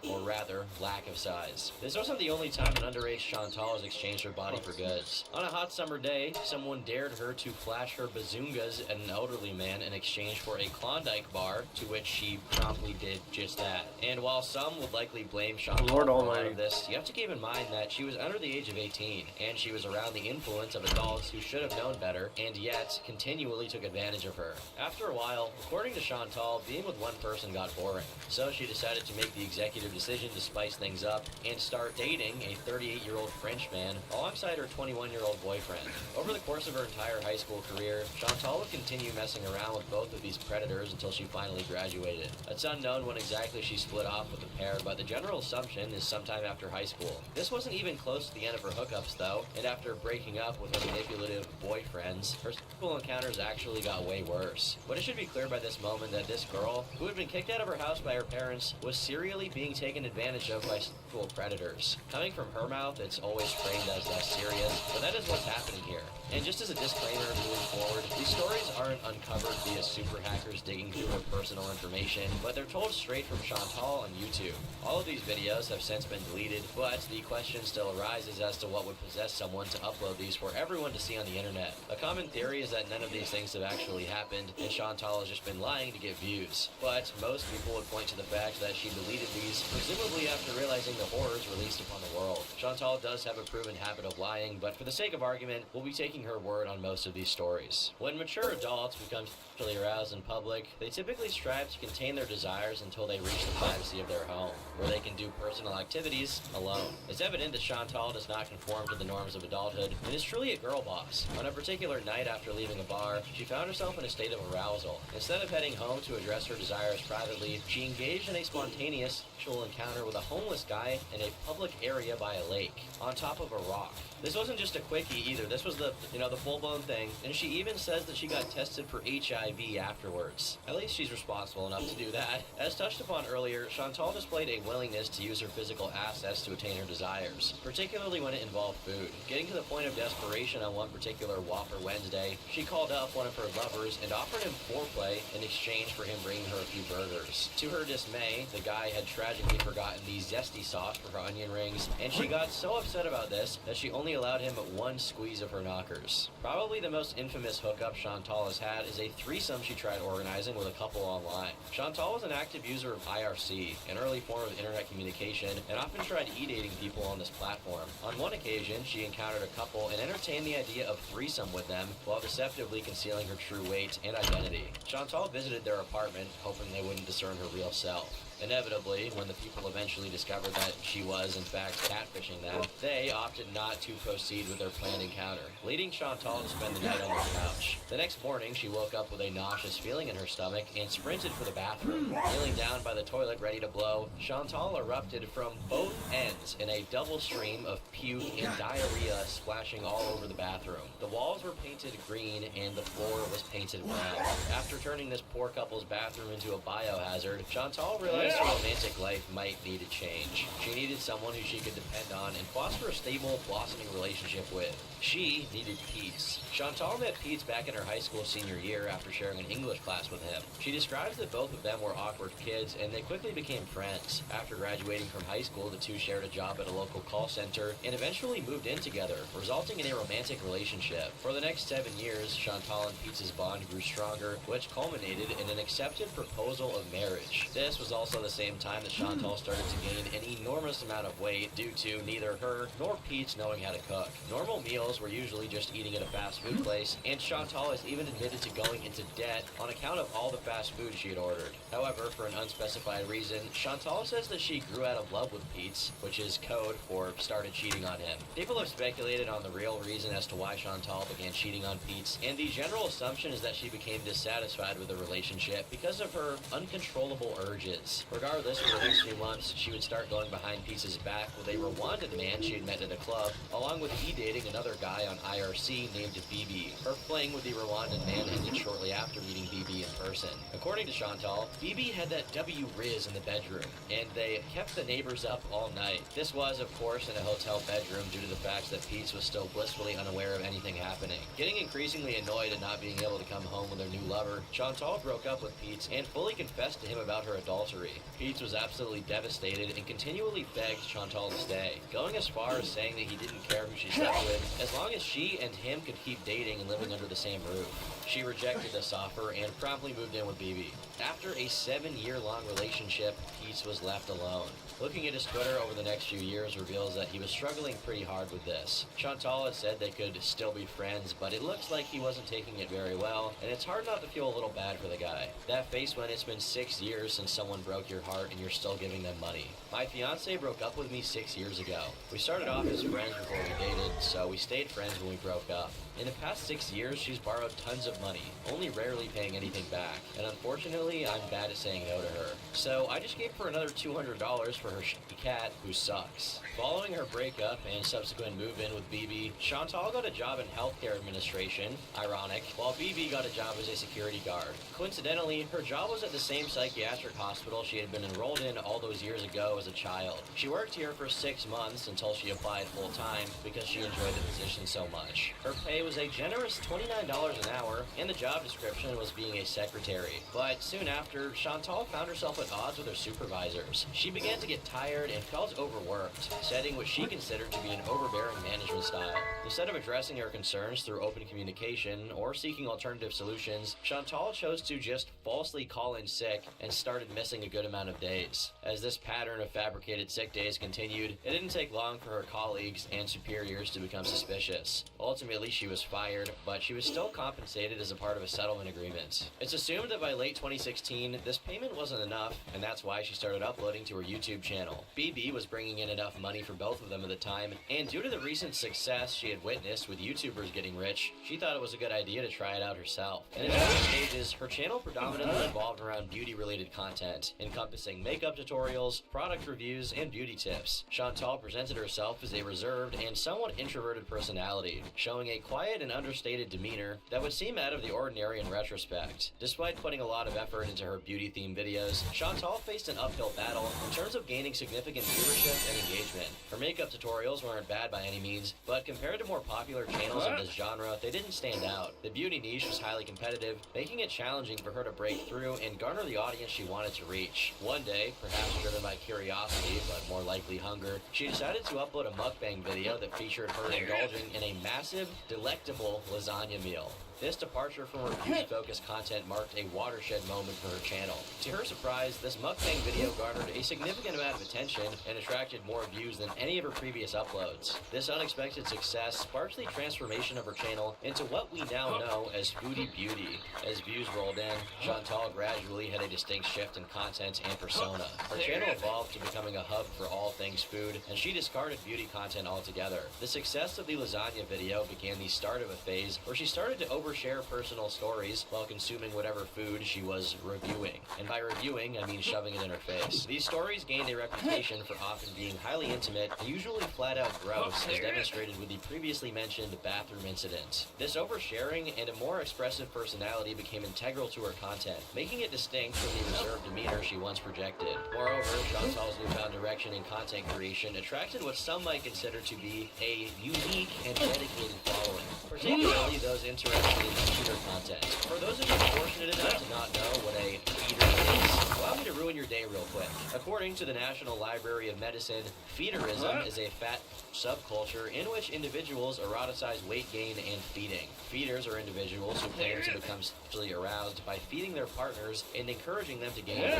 or rather, lack of size. This wasn't the only time an underage Chantal has exchanged her body for goods. On a hot summer day, someone dared her to flash her bazungas at an elderly man in exchange for a Klondike bar, to which she promptly did just that. And while some would likely blame Chantal for all of this, you have to keep in mind that she was under the age of 18, and she was around the influence of adults who should have known better, and yet continually took advantage of her. After a while, according to Chantal, being with one person got boring, so she decided to make the executive executive decision to spice things up and start dating a 38-year-old French man alongside her 21-year-old boyfriend. Over the course of her entire high school career, Chantal would continue messing around with both of these predators until she finally graduated. It's unknown when exactly she split off with the pair, but the general assumption is sometime after high school. This wasn't even close to the end of her hookups, though, and after breaking up with her manipulative boyfriends, her sexual encounters actually got way worse. But it should be clear by this moment that this girl, who had been kicked out of her house by her parents, was serially being taken advantage of by sexual predators. Coming from her mouth, it's always framed as less serious, but that is what's happening here. And just as a disclaimer moving forward, these stories aren't uncovered via super hackers digging through her personal information, but they're told straight from Chantal on YouTube. All of these videos have since been deleted, but the question still arises as to what would possess someone to upload these for everyone to see on the internet. A common theory is that none of these things have actually happened, and Chantal has just been lying to get views. But most people would point to the fact that she deleted these, presumably after realizing the horrors released upon the world. Chantal does have a proven habit of lying, but for the sake of argument, we'll be taking her word on most of these stories. When mature adults become sexually aroused in public, they typically strive to contain their desires until they reach the privacy of their home, where they can do personal activities alone. It's evident that Chantal does not conform to the norms of adulthood and is truly a girl boss. On a particular night after leaving a bar, she found herself in a state of arousal. Instead of heading home to address her desires privately, she engaged in a spontaneous sexual encounter with a homeless guy in a public area by a lake, on top of a rock. This wasn't just a quickie either. This was the full-blown thing, and she even says that she got tested for HIV afterwards. At least she's responsible enough to do that. As touched upon earlier, Chantal displayed a willingness to use her physical assets to attain her desires, particularly when it involved food. Getting to the point of desperation on one particular Whopper Wednesday, she called up one of her lovers and offered him foreplay in exchange for him bringing her a few burgers. To her dismay, the guy had tragically forgotten the zesty sauce for her onion rings, and she got so upset about this that she only allowed him one squeeze of her knockers. Probably the most infamous hookup Chantal has had is a threesome she tried organizing with a couple online. Chantal was an active user of IRC, an early form of internet communication, and often tried e-dating people on this platform. On one occasion, she encountered a couple and entertained the idea of threesome with them while deceptively concealing her true weight and identity. Chantal visited their apartment, hoping they wouldn't discern her real self. Inevitably, when the people eventually discovered that she was, in fact, catfishing them, they opted not to proceed with their planned encounter, leading Chantal to spend the night on the couch. The next morning, she woke up with a nauseous feeling in her stomach and sprinted for the bathroom. Kneeling down by the toilet ready to blow, Chantal erupted from both ends in a double stream of puke and diarrhea splashing all over the bathroom. The walls were painted green and the floor was painted brown. After turning this poor couple's bathroom into a biohazard, Chantal realized her romantic life might need a change. She needed someone who she could depend on and foster a stable, blossoming relationship with. She needed Pete's. Chantal met Pete's back in her high school senior year after sharing an English class with him. She describes that both of them were awkward kids and they quickly became friends. After graduating from high school, the two shared a job at a local call center and eventually moved in together, resulting in a romantic relationship. For the next 7 years, Chantal and Pete's bond grew stronger, which culminated in an accepted proposal of marriage. This was also the same time that Chantal started to gain an enormous amount of weight due to neither her nor Pete's knowing how to cook. Normal meals were usually just eating at a fast food place, and Chantal has even admitted to going into debt on account of all the fast food she had ordered. However, for an unspecified reason, Chantal says that she grew out of love with Pete's, which is code for started cheating on him. People have speculated on the real reason as to why Chantal began cheating on Pete's, and the general assumption is that she became dissatisfied with the relationship because of her uncontrollable urges. Regardless, for the next few months, she would start going behind Pete's back with a Rwandan man she had met at a club, along with e-dating another guy on IRC named BB. Her fling with the Rwandan man ended shortly after meeting BB in person. According to Chantal, BB had that W Riz in the bedroom, and they kept the neighbors up all night. This was, of course, in a hotel bedroom due to the fact that Pete's was still blissfully unaware of anything happening. Getting increasingly annoyed at not being able to come home with her new lover, Chantal broke up with Pete's and fully confessed to him about her adultery. Pete's was absolutely devastated and continually begged Chantal to stay, going as far as saying that he didn't care who she slept with, as long as she and him could keep dating and living under the same roof. She rejected this offer and promptly moved in with BB. After a 7-year-long relationship, Pete's was left alone. Looking at his Twitter over the next few years reveals that he was struggling pretty hard with this. Chantal had said they could still be friends, but it looks like he wasn't taking it very well, and it's hard not to feel a little bad for the guy. That face when it's been 6 years since someone broke broke your heart and you're still giving them money. My fiance broke up with me 6 years ago. We started off as friends before we dated, so we stayed friends when we broke up. In the past 6 years, she's borrowed tons of money, only rarely paying anything back, and unfortunately, I'm bad at saying no to her. So I just gave her another $200 for her shitty cat, who sucks. Following her breakup and subsequent move-in with BB, Chantal got a job in healthcare administration, ironic, while BB got a job as a security guard. Coincidentally, her job was at the same psychiatric hospital she had been enrolled in all those years ago as a child. She worked here for 6 months until she applied full-time because she enjoyed the position so much. Her pay was a generous $29 an hour, and the job description was being a secretary. But soon after, Chantal found herself at odds with her supervisors. She began to get tired and felt overworked, setting what she considered to be an overbearing management style. Instead of addressing her concerns through open communication or seeking alternative solutions, Chantal chose to just falsely call in sick and started missing a good amount of days. As this pattern of fabricated sick days continued, it didn't take long for her colleagues and superiors to become suspicious. Ultimately, she was fired, but she was still compensated as a part of a settlement agreement. It's assumed that by late 2016, this payment wasn't enough, and that's why she started uploading to her YouTube channel. BB was bringing in enough money for both of them at the time, and due to the recent success she had witnessed with YouTubers getting rich, she thought it was a good idea to try it out herself. In its early stages, her channel predominantly revolved around beauty-related content, encompassing makeup tutorials, product reviews, and beauty tips. Chantal presented herself as a reserved and somewhat introverted personality, showing a quiet and understated demeanor that would seem out of the ordinary in retrospect. Despite putting a lot of effort into her beauty-themed videos, Chantal faced an uphill battle in terms of gaining significant viewership and engagement. Her makeup tutorials weren't bad by any means, but compared to more popular channels of this genre, they didn't stand out. The beauty niche was highly competitive, making it challenging for her to break through and garner the audience she wanted to reach. One day, perhaps driven by curiosity, but more likely hunger, she decided to upload a mukbang video that featured her indulging in a massive, delectable lasagna meal. This departure from her beauty-focused content marked a watershed moment for her channel. To her surprise, this mukbang video garnered a significant amount of attention and attracted more views than any of her previous uploads. This unexpected success sparked the transformation of her channel into what we now know as Foodie Beauty. As views rolled in, Chantal gradually had a distinct shift in content and persona. Her channel evolved to becoming a hub for all things food, and she discarded beauty content altogether. The success of the lasagna video began the start of a phase where she started to overshare personal stories while consuming whatever food she was reviewing. And by reviewing, I mean shoving it in her face. These stories gained a reputation for often being highly intimate and usually flat out gross, as demonstrated with the previously mentioned bathroom incident. This oversharing and a more expressive personality became integral to her content, making it distinct from the reserved demeanor she once projected. Moreover, Chantal's newfound direction in content creation attracted what some might consider to be a unique and dedicated following, particularly those interested in feeder content. For those of you fortunate enough to not know what a feeder is, allow me to ruin your day real quick. According to the National Library of Medicine, feederism is a fat subculture in which individuals eroticize weight gain and feeding. Feeders are individuals who claim to become sexually aroused by feeding their partners and encouraging them to gain weight.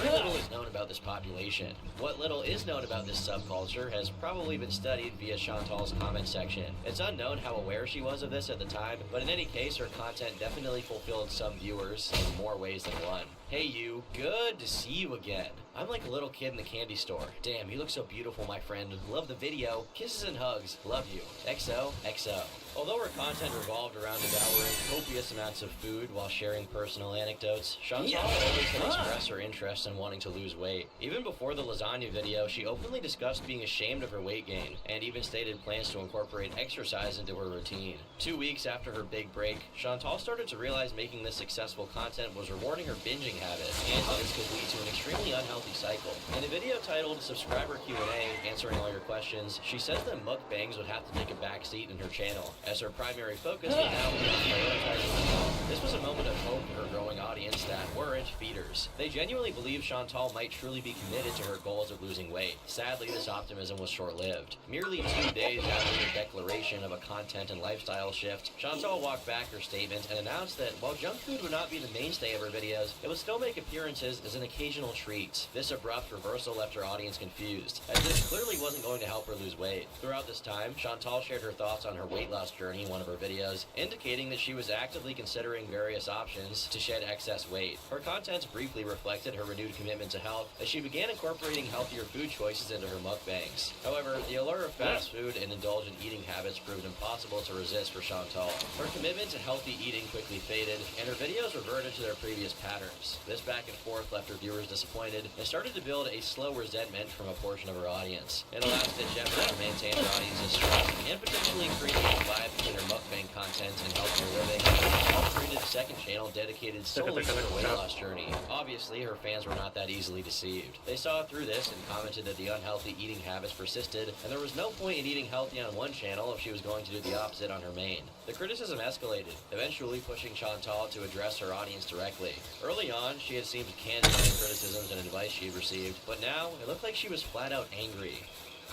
Very little is known about this population. What little is known about this subculture has probably been studied via Chantal's comment section. It's unknown how aware she was of this at the time, but in any case, her content definitely fulfilled some viewers in more ways than one. Hey you, good to see you again. I'm like a little kid in the candy store. Damn, you look so beautiful, my friend. Love the video. Kisses and hugs. Love you. XOXO. Although her content revolved around devouring copious amounts of food while sharing personal anecdotes, Chantal always had expressed her interest in wanting to lose weight. Even before the lasagna video, she openly discussed being ashamed of her weight gain, and even stated plans to incorporate exercise into her routine. 2 weeks after her big break, Chantal started to realize making this successful content was rewarding her binging habit, and this could lead to an extremely unhealthy cycle. In a video titled Subscriber Q&A, answering all your questions, she says that mukbangs would have to take a backseat in her channel, as her primary focus would now be on prioritizing her health. This was a moment of hope for her growing audience that weren't feeders. They genuinely believed Chantal might truly be committed to her goals of losing weight. Sadly, this optimism was short-lived. Merely 2 days after the declaration of a content and lifestyle shift, Chantal walked back her statement and announced that while junk food would not be the mainstay of her videos, it would still make appearances as an occasional treat. This abrupt reversal left her audience confused, as this clearly wasn't going to help her lose weight. Throughout this time, Chantal shared her thoughts on her weight loss journey in one of her videos, indicating that she was actively considering various options to shed excess weight. Her contents briefly reflected her renewed commitment to health as she began incorporating healthier food choices into her mukbangs. However, the allure of fast food and indulgent eating habits proved impossible to resist for Chantal. Her commitment to healthy eating quickly faded, and her videos reverted to their previous patterns. This back and forth left her viewers disappointed and started to build a slow resentment from a portion of her audience. In a last-ditch effort to maintain her audience's trust and potentially create a divide between her mukbang content and healthier living, Chantal created a second channel dedicated solely to her weight loss journey. Obviously, her fans were not that easily deceived. They saw through this and commented that the unhealthy eating habits persisted, and there was no point in eating healthy on one channel if she was going to do the opposite on her main. The criticism escalated, eventually pushing Chantal to address her audience directly. Early on, she had seemed candid on the criticisms and advice she had received, but now it looked like she was flat out angry.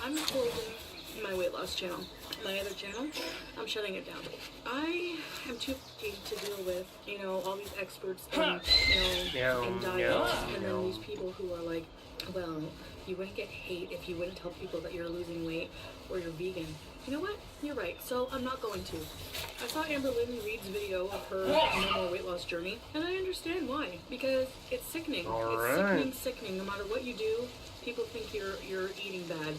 I'm closing my weight loss channel. My other channel, I'm shutting it down. I am too busy to deal with, all these experts in, in diets, and then these people who are like, well, you wouldn't get hate if you wouldn't tell people that you're losing weight or you're vegan. You know what? You're right. So I'm not going to. I saw Amber Lynn Reed's video of her normal weight loss journey, and I understand why. Because it's sickening. It's sickening. No matter what you do, people think you're eating bad.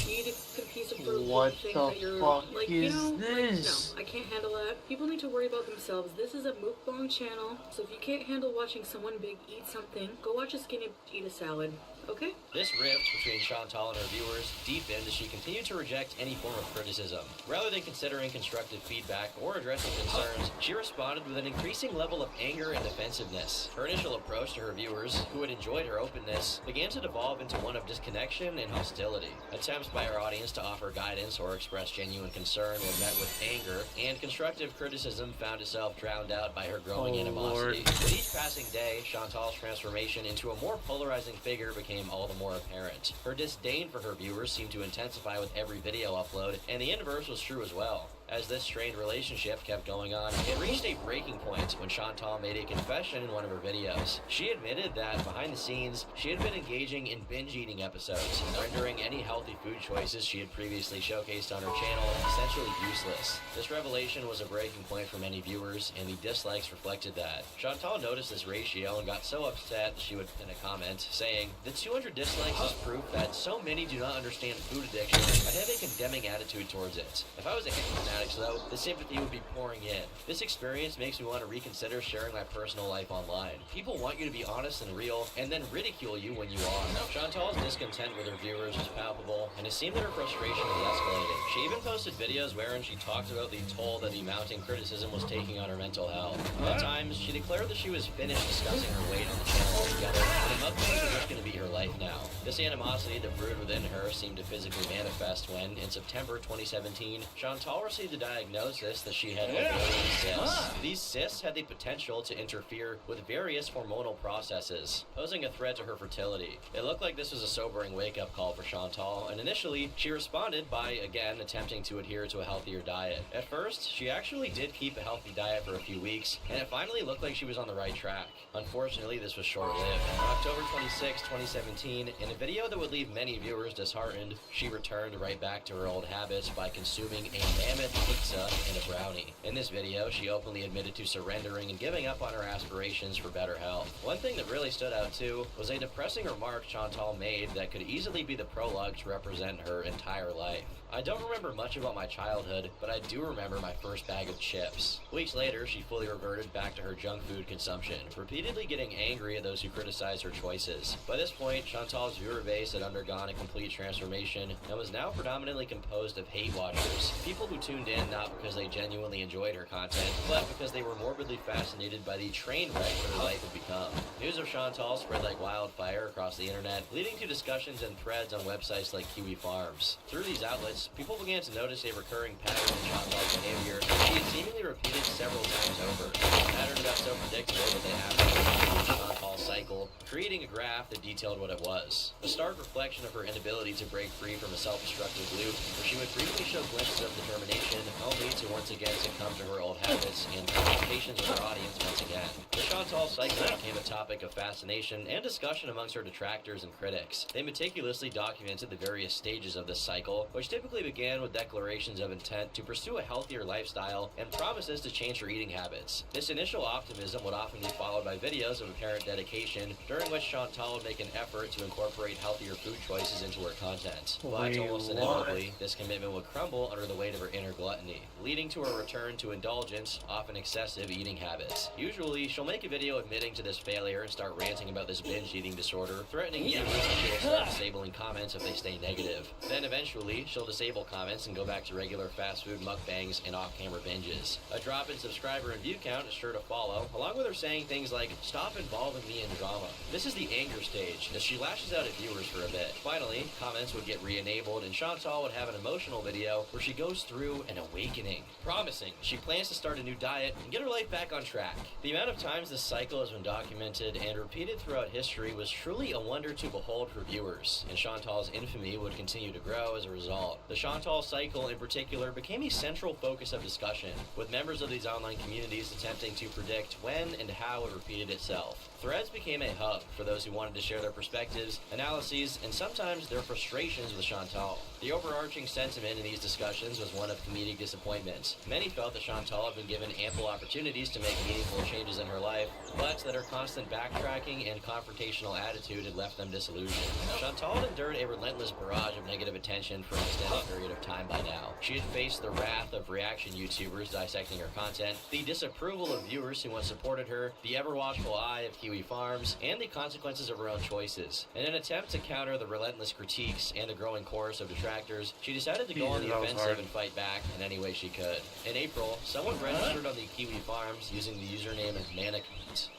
You eat a piece of fruit, What think the that you're fuck like, is this? No, I can't handle that. People need to worry about themselves. This is a mukbang channel, so if you can't handle watching someone big eat something, go watch a skinny eat a salad. Okay? This rift between Chantal and her viewers deepened as she continued to reject any form of criticism. Rather than considering constructive feedback or addressing concerns, she responded with an increasing level of anger and defensiveness. Her initial approach to her viewers, who had enjoyed her openness, began to devolve into one of disconnection and hostility. Attempts by her audience to offer guidance or express genuine concern were met with anger, and constructive criticism found itself drowned out by her growing animosity. With each passing day, Chantal's transformation into a more polarizing figure became all the more apparent. Her disdain for her viewers seemed to intensify with every video upload, and the inverse was true as well. As this strained relationship kept going on, it reached a breaking point when Chantal made a confession in one of her videos. She admitted that, behind the scenes, she had been engaging in binge-eating episodes, rendering any healthy food choices she had previously showcased on her channel essentially useless. This revelation was a breaking point for many viewers, and the dislikes reflected that. Chantal noticed this ratio and got so upset that she would pin a comment, saying, "The 200 dislikes is proof that so many do not understand food addiction and have a condemning attitude towards it. If I was a addicts, though, the sympathy would be pouring in. This experience makes me want to reconsider sharing my personal life online. People want you to be honest and real, and then ridicule you when you are." Chantal's discontent with her viewers was palpable, and it seemed that her frustration was escalating. She even posted videos wherein she talked about the toll that the mounting criticism was taking on her mental health. At times, she declared that she was finished discussing her weight on the channel altogether, and the mukbangs were just going to be her life now. This animosity that brewed within her seemed to physically manifest when, in September 2017, Chantal received a diagnosis that she had ovarian cysts. These cysts had the potential to interfere with various hormonal processes, posing a threat to her fertility. It looked like this was a sobering wake-up call for Chantal, and initially, she responded by, again, attempting to adhere to a healthier diet. At first, she actually did keep a healthy diet for a few weeks, and it finally looked like she was on the right track. Unfortunately, this was short-lived. On October 26, 2017, in a video that would leave many viewers disheartened, she returned right back to her old habits by consuming a mammoth pizza and a brownie. In this video, she openly admitted to surrendering and giving up on her aspirations for better health. One thing that really stood out too was a depressing remark Chantal made that could easily be the prologue to represent her entire life. "I don't remember much about my childhood, but I do remember my first bag of chips." Weeks later, she fully reverted back to her junk food consumption, repeatedly getting angry at those who criticized her choices. By this point, Chantal's viewer base had undergone a complete transformation and was now predominantly composed of hate watchers, people who tuned in not because they genuinely enjoyed her content, but because they were morbidly fascinated by the train wreck that her life had become. News of Chantal spread like wildfire across the internet, leading to discussions and threads on websites like Kiwi Farms. Through these outlets, people began to notice a recurring pattern in Chantal's behavior that she had seemingly repeated several times over. The pattern got so predictable that they happened to Chantal's psyche cycle, creating a graph that detailed what it was. A stark reflection of her inability to break free from a self-destructive loop, where she would briefly show glimpses of determination, only to once again succumb to her old habits and confrontations with her audience once again. The Chantal cycle became a topic of fascination and discussion amongst her detractors and critics. They meticulously documented the various stages of this cycle, which typically began with declarations of intent to pursue a healthier lifestyle and promises to change her eating habits. This initial optimism would often be followed by videos of apparent dedication, during which Chantal would make an effort to incorporate healthier food choices into her content. But almost inevitably, this commitment would crumble under the weight of her inner gluttony, leading to a return to indulgent, often excessive eating habits. Usually, she'll make a video admitting to this failure and start ranting about this binge eating disorder, threatening users that she will start disabling comments if they stay negative. Then eventually, she'll disable comments and go back to regular fast food mukbangs and off-camera binges. A drop in subscriber and view count is sure to follow, along with her saying things like, "Stop involving me in drama." This is the anger stage, as she lashes out at viewers for a bit. Finally, comments would get re-enabled, and Chantal would have an emotional video where she goes through an awakening, promising she plans to start a new diet and get her life back on track. The amount of times this cycle has been documented and repeated throughout history was truly a wonder to behold for viewers, and Chantal's infamy would continue to grow as a result. The Chantal cycle in particular became a central focus of discussion, with members of these online communities attempting to predict when and how it repeated itself. Threads became a hub for those who wanted to share their perspectives, analyses, and sometimes their frustrations with Chantal. The overarching sentiment in these discussions was one of comedic disappointment. Many felt that Chantal had been given ample opportunities to make meaningful changes in her life, but that her constant backtracking and confrontational attitude had left them disillusioned. Chantal had endured a relentless barrage of negative attention for an extended period of time by now. She had faced the wrath of reaction YouTubers dissecting her content, the disapproval of viewers who once supported her, the ever-watchful eye of Kiwi Farms, and the consequences of her own choices. In an attempt to counter the relentless critiques and the growing chorus of detractors, she decided to go on the offensive and fight back in any way she could. In April, someone registered on the Kiwi Farms using the username Manic.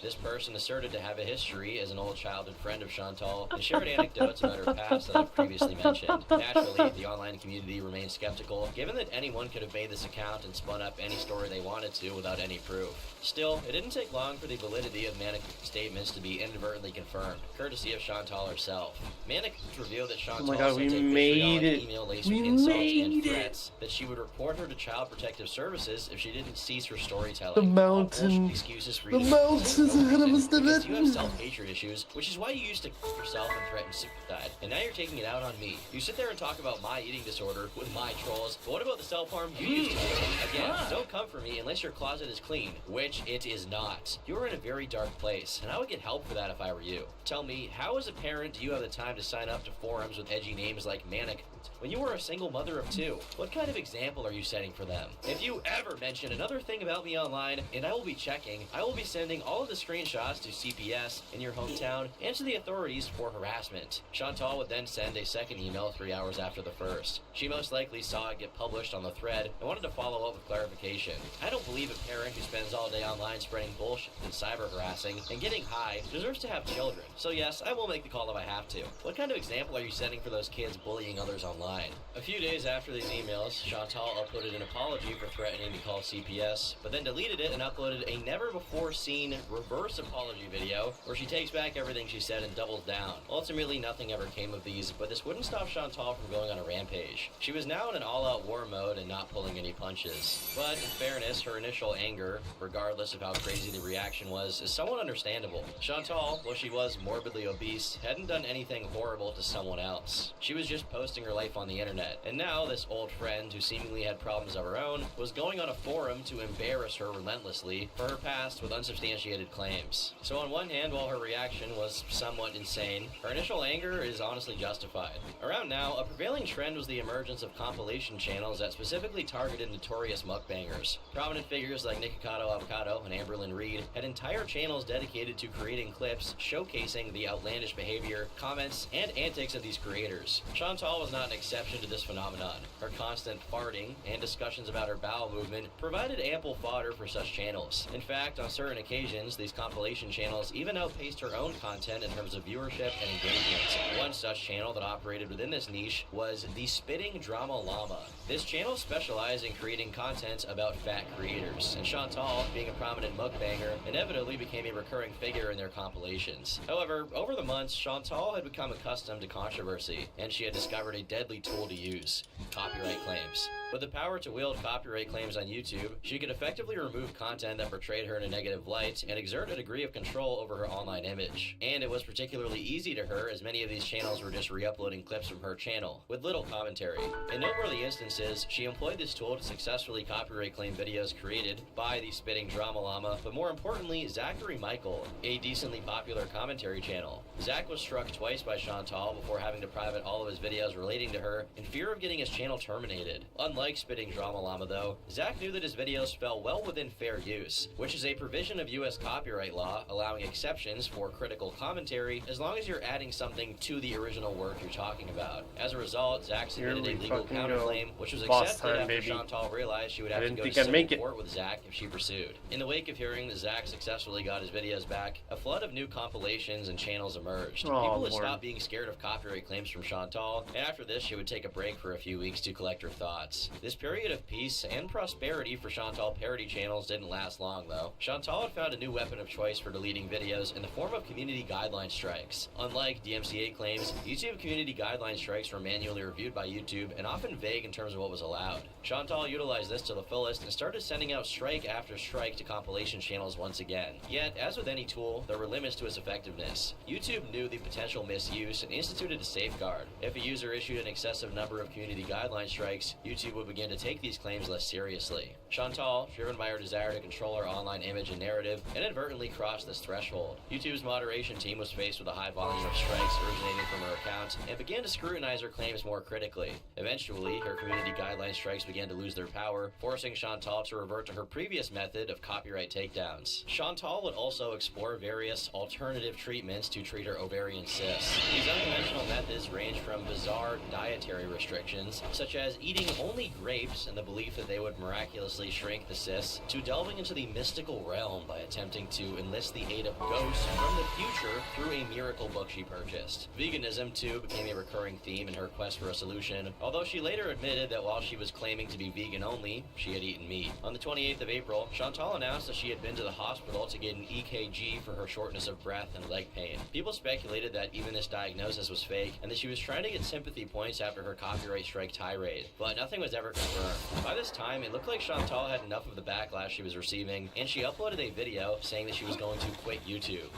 This person asserted to have a history as an old childhood friend of Chantal and shared anecdotes about her past that I've previously mentioned. Naturally, the online community remained skeptical, given that anyone could have made this account and spun up any story they wanted to without any proof. Still, it didn't take long for the validity of Manic's statements to be inadvertently confirmed, courtesy of Chantal herself. Manic revealed that Chantal sent a vitriolic email laced with insults and threats that she would report her to Child Protective Services if she didn't cease her storytelling. The mountain. Excuses for The mountain is ahead of us, because you have self-hatred issues, which is why you used to kill yourself and threaten suicide. And now you're taking it out on me. You sit there and talk about my eating disorder with my trolls, but what about the self-harm you used to do? Again, don't come for me unless your closet is clean, which it is not. You're in a very dark place, and I would get help for that if I were you. Tell me, how as a parent do you have the time to sign up to forums with edgy names like Manic when you were a single mother of two? What kind of example are you setting for them? If you ever mention another thing about me online, and I will be checking, I will be sending all of the screenshots to CPS in your hometown and to the authorities for harassment. Chantal would then send a second email 3 hours after the first. She most likely saw it get published on the thread and wanted to follow up with clarification. I don't believe a parent who spends all day online spreading bullshit and cyber harassing and getting high deserves to have children. So yes, I will make the call if I have to. What kind of example are you setting for those kids bullying others online? A few days after these emails, Chantal uploaded an apology for threatening to call CPS, but then deleted it and uploaded a never-before-seen reverse apology video where she takes back everything she said and doubles down. Ultimately, nothing ever came of these, but this wouldn't stop Chantal from going on a rampage. She was now in an all-out war mode and not pulling any punches. But in fairness, her initial anger, regardless of how crazy the reaction was, is somewhat understandable. Chantal, while she was morbidly obese, hadn't done anything horrible to someone else. She was just posting her life on the internet, and now this old friend who seemingly had problems of her own was going on a forum to embarrass her relentlessly for her past with unsubstantiated claims. So on one hand, while her reaction was somewhat insane, her initial anger is honestly justified. Around now, a prevailing trend was the emergence of compilation channels that specifically targeted notorious mukbangers. Prominent figures like Nikocado Avocado and Amberlyn Reed had entire channels dedicated to creating clips showcasing the outlandish behavior, comments, and antics of these creators. Chantal was not an exception to this phenomenon. Her constant farting and discussions about her bowel movement provided ample fodder for such channels. In fact, on certain occasions, occasions, these compilation channels even outpaced her own content in terms of viewership and engagement. One such channel that operated within this niche was the Spitting Drama Llama. This channel specialized in creating content about fat creators, and Chantal, being a prominent mukbanger, inevitably became a recurring figure in their compilations. However, over the months, Chantal had become accustomed to controversy, and she had discovered a deadly tool to use: copyright claims. With the power to wield copyright claims on YouTube, she could effectively remove content that portrayed her in a negative light and exert a degree of control over her online image. And it was particularly easy to her, as many of these channels were just re-uploading clips from her channel, with little commentary. In noteworthy instances, she employed this tool to successfully copyright claim videos created by the Spitting Drama Llama, but more importantly, Zachary Michael, a decently popular commentary channel. Zach was struck twice by Chantal before having to private all of his videos relating to her in fear of getting his channel terminated. Unlike Spitting Drama Llama though, Zach knew that his videos fell well within fair use, which is a provision of US copyright law allowing exceptions for critical commentary as long as you're adding something to the original work you're talking about. As a result, Zach submitted a legal counterclaim, which was accepted after Chantal realized she would have to go to civil court with Zach if she pursued. In the wake of hearing that Zach successfully got his videos back, a flood of new compilations and channels emerged. People would stop being scared of copyright claims from Chantal, and after this she would take a break for a few weeks to collect her thoughts. This period of peace and prosperity for Chantal parody channels didn't last long though. Chantal had found a new weapon of choice for deleting videos in the form of community guideline strikes. Unlike DMCA claims, YouTube community guideline strikes were manually reviewed by YouTube and often vague in terms of what was allowed. Chantal utilized this to the fullest and started sending out strike after strike to compilation channels once again. Yet, as with any tool, there were limits to its effectiveness. YouTube knew the potential misuse and instituted a safeguard. If a user issued an excessive number of community guideline strikes, YouTube would begin to take these claims less seriously. Chantal, driven by her desire to control her online image and narrative, inadvertently crossed this threshold. YouTube's moderation team was faced with a high volume of strikes originating from her account and began to scrutinize her claims more critically. Eventually, her community guideline strikes began to lose their power, forcing Chantal to revert to her previous method of copyright takedowns. Chantal would also explore various alternative treatments to treat her ovarian cysts. These unconventional methods range from bizarre dietary restrictions, such as eating only grapes in the belief that they would miraculously shrink the cysts, to delving into the mystical realm by attempting to enlist the aid of ghosts from the future through a miracle book she purchased. Veganism, too, became a recurring theme in her quest for a solution, although she later admitted that while she was claiming to be vegan only, she had eaten meat. On the 28th of April, Chantal announced that she had been to the hospital to get an EKG for her shortness of breath and leg pain. People speculated that even this diagnosis was fake and that she was trying to get sympathy points after her copyright strike tirade, but nothing was ever confirmed. By this time, it looked like Chantal had enough of the backlash she was receiving, and she uploaded a video saying that she was going to quit YouTube.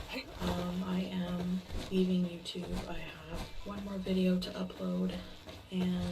I am leaving YouTube. I have one more video to upload, and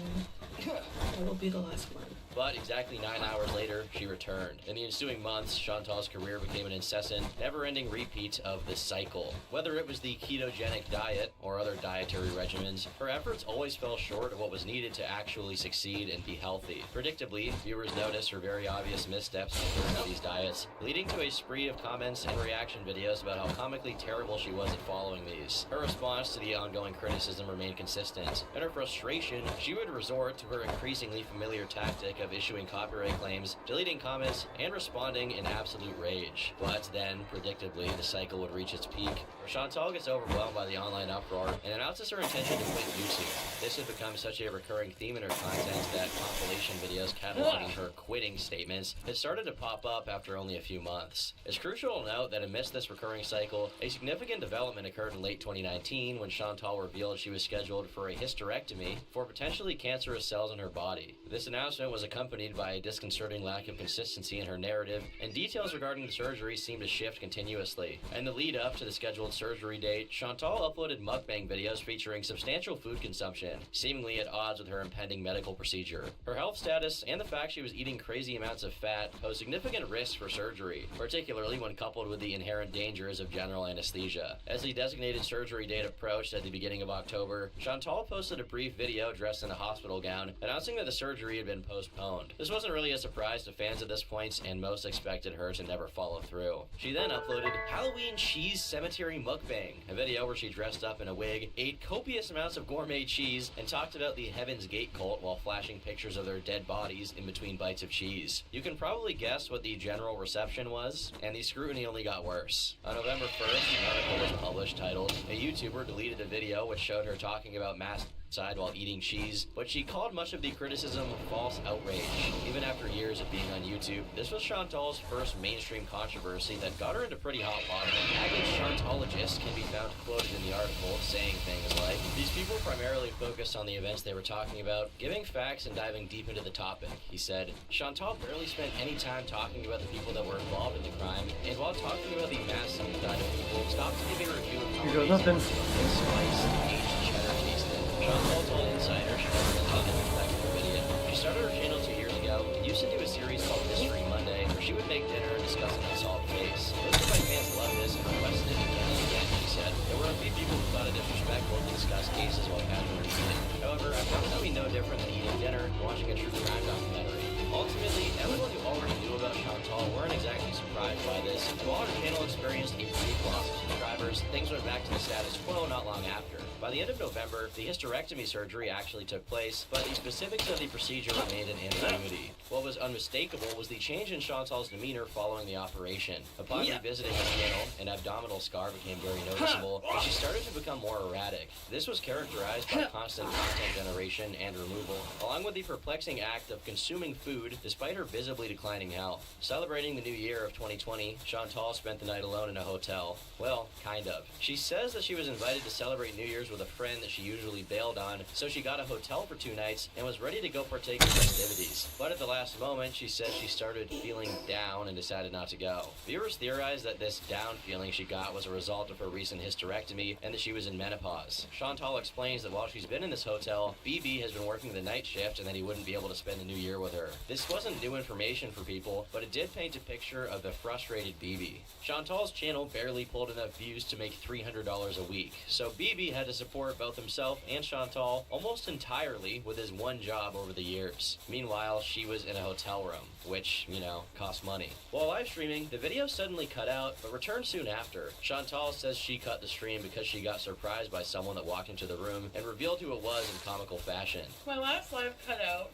that will be the last one. But exactly 9 hours later, she returned. In the ensuing months, Chantal's career became an incessant, never-ending repeat of this cycle. Whether it was the ketogenic diet or other dietary regimens, her efforts always fell short of what was needed to actually succeed and be healthy. Predictably, viewers noticed her very obvious missteps in these diets, leading to a spree of comments and reaction videos about how comically terrible she was at following these. Her response to the ongoing criticism remained consistent. In her frustration, she would resort to her increasingly familiar tactic of issuing copyright claims, deleting comments, and responding in absolute rage. But then, predictably, the cycle would reach its peak, where Chantal gets overwhelmed by the online uproar and announces her intention to quit YouTube. This had become such a recurring theme in her content that compilation videos cataloging her quitting statements had started to pop up after only a few months. It's crucial to note that amidst this recurring cycle, a significant development occurred in late 2019 when Chantal revealed she was scheduled for a hysterectomy for potentially cancerous cells in her body. This announcement was accompanied by a disconcerting lack of consistency in her narrative, and details regarding the surgery seemed to shift continuously. In the lead up to the scheduled surgery date, Chantal uploaded mukbang videos featuring substantial food consumption, seemingly at odds with her impending medical procedure. Her health status and the fact she was eating crazy amounts of fat posed significant risks for surgery, particularly when coupled with the inherent dangers of general anesthesia. As the designated surgery date approached at the beginning of October, Chantal posted a brief video dressed in a hospital gown, announcing that the surgery had been postponed. This wasn't really a surprise to fans at this point, and most expected her to never follow through. She then uploaded Halloween Cheese Cemetery Mukbang, a video where she dressed up in a wig, ate copious amounts of gourmet cheese, and talked about the Heaven's Gate cult while flashing pictures of their dead bodies in between bites of cheese. You can probably guess what the general reception was, and the scrutiny only got worse. On November 1st, an article was published titled, "A YouTuber deleted a video which showed her talking about mass side while eating cheese, but she called much of the criticism false outrage. Even after years of being on YouTube, this was Chantal's first mainstream controversy that got her into pretty hot water. Agate Chantologist can be found quoted in the article saying things like, "These people primarily focused on the events they were talking about, giving facts and diving deep into the topic." He said, "Chantal barely spent any time talking about the people that were involved in the crime, and while talking about the mass side of people, stopped to give a review of Here goes nothing. spiced aged cheddar tasted." Chantal told Insider she never been on the back of the video. She started her channel 2 years ago and used to do a series called Mystery Monday, where she would make dinner and discuss an unsolved case. Most of my fans loved this and requested it again, she said. There were a few people who thought it disrespectful to discuss cases while casually eating. However, I found it to be no different than eating dinner and watching a true crime documentary. Ultimately, everyone who already knew about Chantal weren't exactly surprised by this, and while her channel experienced a brief loss of subscribers, things went back to the status quo not long after. By the end of November, the hysterectomy surgery actually took place, but the specifics of the procedure remained an ambiguity. What was unmistakable was the change in Chantal's demeanor following the operation. Upon revisiting her channel, an abdominal scar became very noticeable, and she started to become more erratic. This was characterized by constant content generation and removal, along with the perplexing act of consuming food despite her visibly declining health. Celebrating the new year of 2020, Chantal spent the night alone in a hotel. Well, kind of. She says that she was invited to celebrate New Year's with a friend that she usually bailed on, so she got a hotel for 2 nights and was ready to go partake in festivities. But at the last moment, she said she started feeling down and decided not to go. Viewers theorized that this down feeling she got was a result of her recent hysterectomy and that she was in menopause. Chantal explains that while she's been in this hotel, BB has been working the night shift and that he wouldn't be able to spend the new year with her. This wasn't new information for people, but it did paint a picture of the frustrated BB. Chantal's channel barely pulled enough views to make $300 a week, so BB had to support both himself and Chantal almost entirely with his one job over the years. Meanwhile, she was in a hotel room, which, costs money. While live streaming, the video suddenly cut out, but returned soon after. Chantal says she cut the stream because she got surprised by someone that walked into the room and revealed who it was in comical fashion. My last live cut out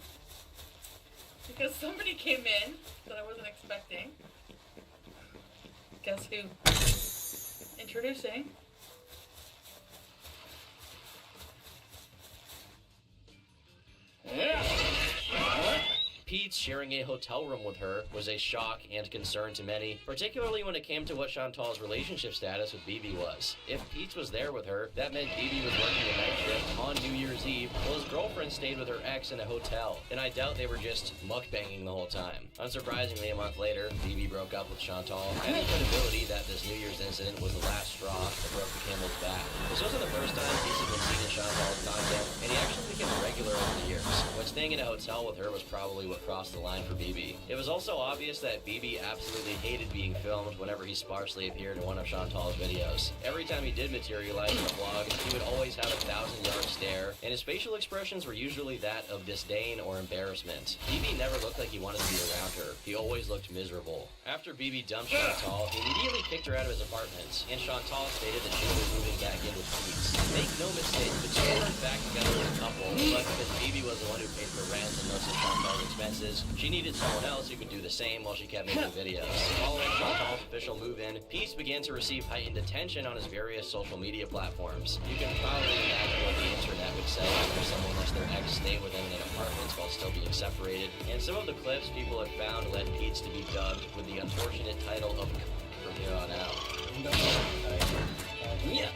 because somebody came in that I wasn't expecting. Guess who? Introducing. Pete sharing a hotel room with her was a shock and concern to many, particularly when it came to what Chantal's relationship status with BB was. If Pete was there with her, that meant BB was working a night shift on New Year's Eve, while his girlfriend stayed with her ex in a hotel, and I doubt they were just mukbanging the whole time. Unsurprisingly, a month later, BB broke up with Chantal, having credibility that this New Year's incident was the last straw that broke the camel's back. This wasn't the first time Pete had been seen in Chantal's content, and he actually became a regular over the years. When staying in a hotel with her was probably what crossed the line for BB. It was also obvious that BB absolutely hated being filmed whenever he sparsely appeared in one of Chantal's videos. Every time he did materialize in a vlog, he would always have a 1,000-yard stare, and his facial expressions were usually that of disdain or embarrassment. BB never looked like he wanted to be around her. He always looked miserable. After BB dumped Chantal, he immediately kicked her out of his apartment, and Chantal stated that she was moving back in with Pete. Make no mistake, the two were back together as a couple, but because BB was the one who paid for rent and most of Chantal's expenses, she needed someone else who could do the same while she kept making videos. Following Chantal's official move-in, Pete began to receive heightened attention on his various social media platforms. You can probably imagine what the internet would say after someone lets their ex stay with them in an apartment while still being separated. And some of the clips people have found led Pete to be dubbed with the unfortunate title of from here on out. Yeah.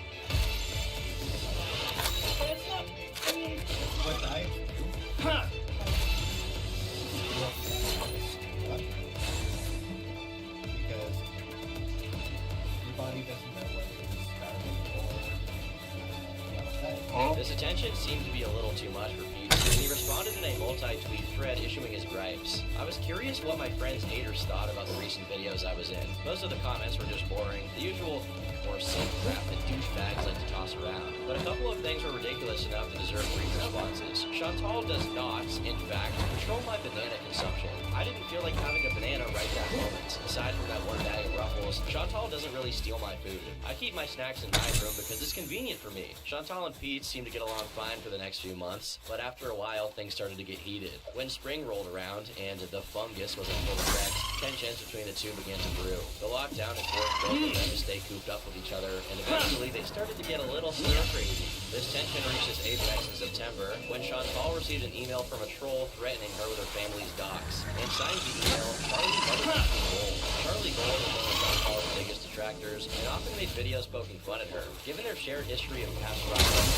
This attention seemed to be a little too much for Pete, and he responded in a multi-tweet thread issuing his gripes. I was curious what my friends' haters thought about the recent videos I was in. Most of the comments were just boring. The usual, more safe crap that douchebags like to toss around. But a couple of things were ridiculous enough to deserve brief responses. Chantal does not, in fact, control my banana consumption. I didn't feel like having a banana right that moment. Aside from that one bag of Ruffles, Chantal doesn't really steal my food. I keep my snacks in my room because it's convenient for me. Chantal and Pete seemed to get along fine for the next few months, but after a while, things started to get heated. When spring rolled around and the fungus was in full effect, tensions between the two began to brew. The lockdown had forced both of them to stay cooped up with each other, and eventually they started to get a little stir crazy. This tension reached its apex in September when Chantal received an email from a troll threatening her with her family's docs. Inside the email, Charlie motherfucking Gold. Charlie Gold is one of Chantal's biggest detractors and often made videos poking fun at her. Given their shared history of past rivals,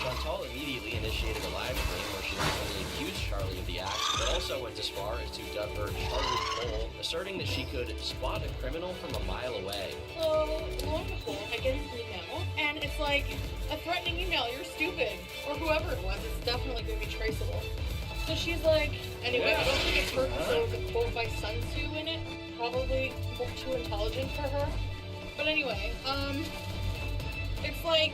Chantal immediately initiated a live stream where she not only accused Charlie of the act, but also went as far as to dub her Charlie Cole, asserting that she could spot a criminal from a mile away. So, lo and behold, I get an email, and it's like a threatening email. You're stupid, or whoever it was. It's definitely going to be traceable. So she's like, anyway, I don't think it's her because there was a quote by Sun Tzu in it. Probably too intelligent for her. But anyway, it's like,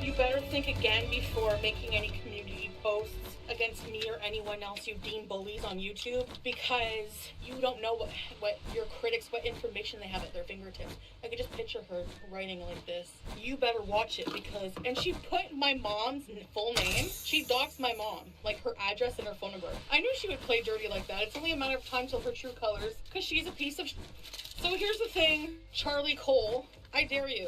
you better think again before making any community posts against me or anyone else you deem bullies on YouTube, because you don't know what your critics, what information they have at their fingertips. I could just picture her writing like this. You better watch it because, and she put my mom's full name. She doxed my mom, like her address and her phone number. I knew she would play dirty like that. It's only a matter of time till her true colors, because she's a piece of So here's the thing, Charlie Cole, I dare you.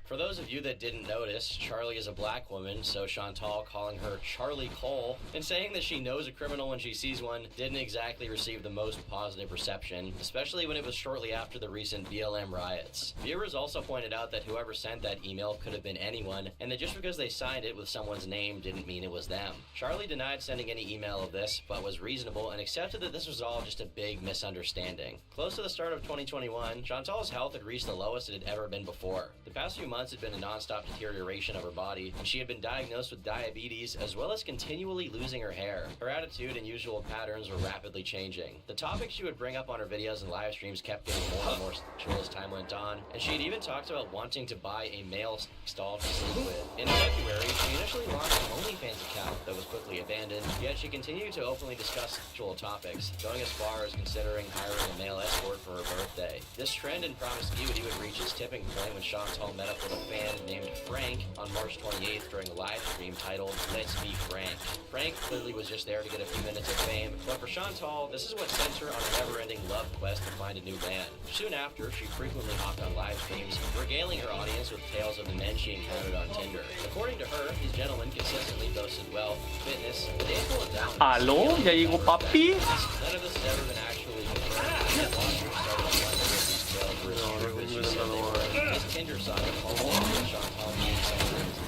For those of you that didn't notice, Charlie is a black woman, so Chantal calling her Charlie Cole and saying that she knows a criminal when she sees one didn't exactly receive the most positive reception, especially when it was shortly after the recent BLM riots. Viewers also pointed out that whoever sent that email could have been anyone, and that just because they signed it with someone's name didn't mean it was them. Charlie denied sending any email of this, but was reasonable and accepted that this was all just a big misunderstanding. Close to the start of 2021, Chantal's health had reached the lowest it had ever been before. The past few months had been a non-stop deterioration of her body, and she had been diagnosed with diabetes as well as continually losing her hair. Her attitude and usual patterns were rapidly changing. The topics she would bring up on her videos and live streams kept getting more and more sexual as time went on, and she had even talked about wanting to buy a male sex doll to sleep with. In February, she initially launched an OnlyFans account that was quickly abandoned, yet she continued to openly discuss sexual topics, going as far as considering hiring a male escort for her birthday. This trend in promiscuity would reach its tipping point when Chantal met up with a fan named Frank on March 28th during a live stream titled Let's Be Frank. Frank clearly was just there to get a few minutes of fame, but for Chantal, this is what sent her on a never-ending love quest to find a new man. Soon after, she frequently hopped on live streams, regaling her audience with tales of the men she encountered on Tinder. According to her, these gentlemen consistently boasted wealth, fitness, physical endowments. Aló, ya llegó papi. None of this has ever been actually confirmed. Watchers started wondering if these tales were as true as she said they were. This Tinder saga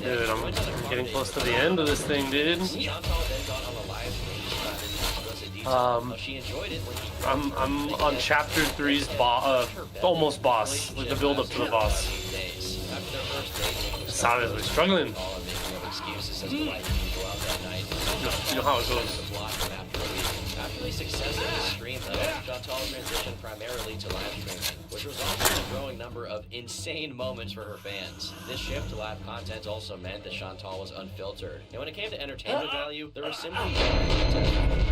Dude, I'm getting close to the end of this thing, dude. I'm on chapter 3's almost boss, like the build up to the boss. Savage, we're struggling. You know how it goes. After the success of his stream, though, Chantal transitioned primarily to live streaming, which resulted in a growing number of insane moments for her fans. This shift to live content also meant that Chantal was unfiltered, and when it came to entertainment value, there was simply no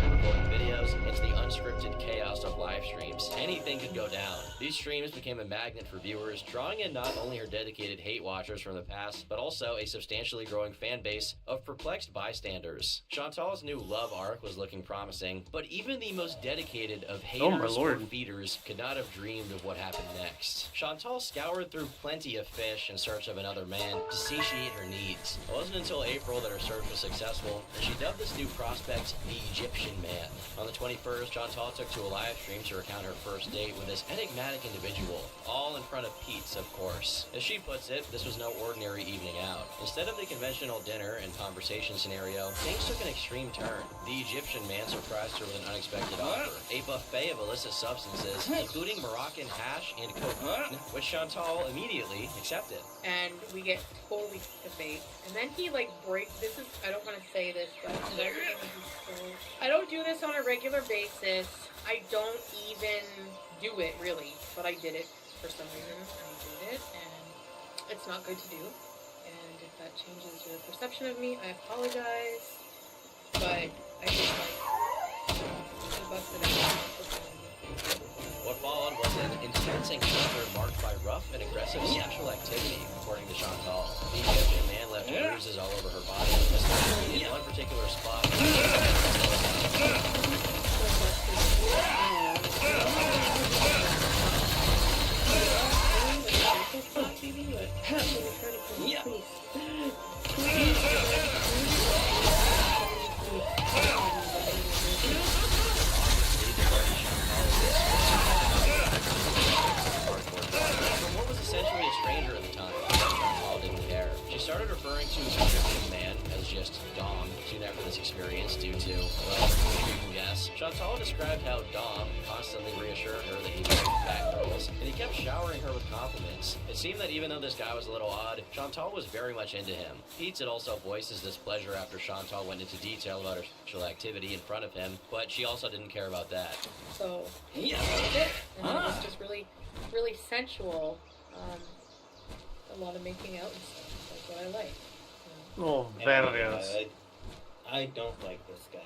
recording videos into the unscripted chaos of live streams. Anything could go down. These streams became a magnet for viewers, drawing in not only her dedicated hate watchers from the past, but also a substantially growing fan base of perplexed bystanders. Chantal's new love arc was looking promising, but even the most dedicated of haters or feeders could not have dreamed of what happened next. Chantal scoured through plenty of fish in search of another man to satiate her needs. It wasn't until April that her search was successful, and she dubbed this new prospect the Egyptian Man. On the 21st, Chantal took to a live stream to recount her first date with this enigmatic individual, all in front of Pete's, of course. As she puts it, this was no ordinary evening out. Instead of the conventional dinner and conversation scenario, things took an extreme turn. The Egyptian Man surprised her with an unexpected offer, a buffet of illicit substances, including Moroccan hash and cocaine, which Chantal immediately accepted. And we get totally debate. And then he this is, I don't want to say this, but I don't do this on a regular basis. I don't even do it really, but I did it for some reason. I did it, and it's not good to do. And if that changes your perception of me, I apologize. But I just like busted out. What followed was an intense encounter marked by rough and aggressive sexual activity, according to Chantal. The Egyptian man left bruises all over her body, especially in one particular spot. From what was essentially a stranger at the time, Chantal didn't care. She started referring to the Egyptian man as just Dom soon after this experience due to, well, you can guess. Chantal described how Dom constantly reassured her that he liked fat girls, and he kept showering her with compliments. It seemed that even though this guy was a little odd, Chantal was very much into him. Pete had also voiced his displeasure after Chantal went into detail about her sexual activity in front of him, but she also didn't care about that. So yeah, that was it. And it was just really, really sensual. A lot of making out and stuff. That's what I like. Oh, very I don't like this guy.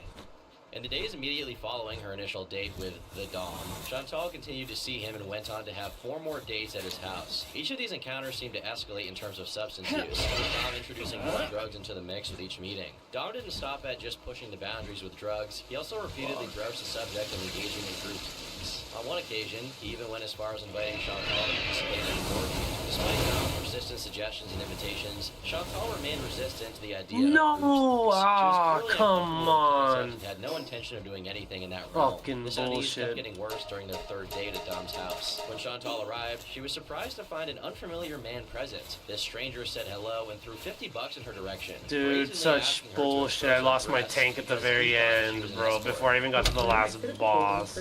In the days immediately following her initial date with the Dom, Chantal continued to see him and went on to have 4 more dates at his house. Each of these encounters seemed to escalate in terms of substance use, with Dom introducing more drugs into the mix with each meeting. Dom didn't stop at just pushing the boundaries with drugs. He also repeatedly broached the subject of engaging in group teams. On one occasion, he even went as far as inviting Chantal to participate in an orgy. Despite Dom's persistent suggestions and invitations, Chantal remained resistant to the idea of group No! sex. Ah, She was come on. and had no intention of doing anything in that realm. Fucking This unease bullshit. kept getting worse during their 3rd date at Dom's house. When Chantal arrived, she was surprised to find an unfamiliar man present. This stranger said hello and threw $50 in her direction. Dude, brazenly such asking her to bullshit. expose I her lost my breasts tank at the because very he thought she end, was an bro, escort. before I even got to the last boss.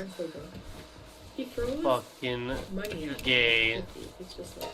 He throws Fucking money at gay. me. It's just like,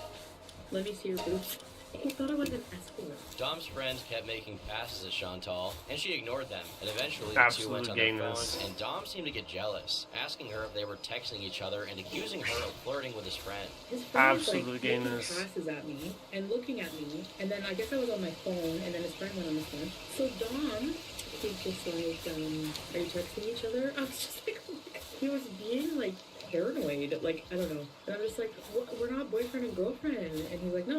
let me see your boobs. He thought I was an escort. Dom's friends kept making passes at Chantal, and she ignored them. And eventually, the two went Absolute on their gayness. phones, and Dom seemed to get jealous, asking her if they were texting each other and accusing her of flirting with his friend. His friend Absolute was like making gayness. passes at me and looking at me, and then I guess I was on my phone, and then his friend went on the phone. So Dom, he's just like, are you texting each other? I was just like, oh my God. He was being like paranoid, like I don't know. And I'm just like, we're not boyfriend and girlfriend, and he's like, no.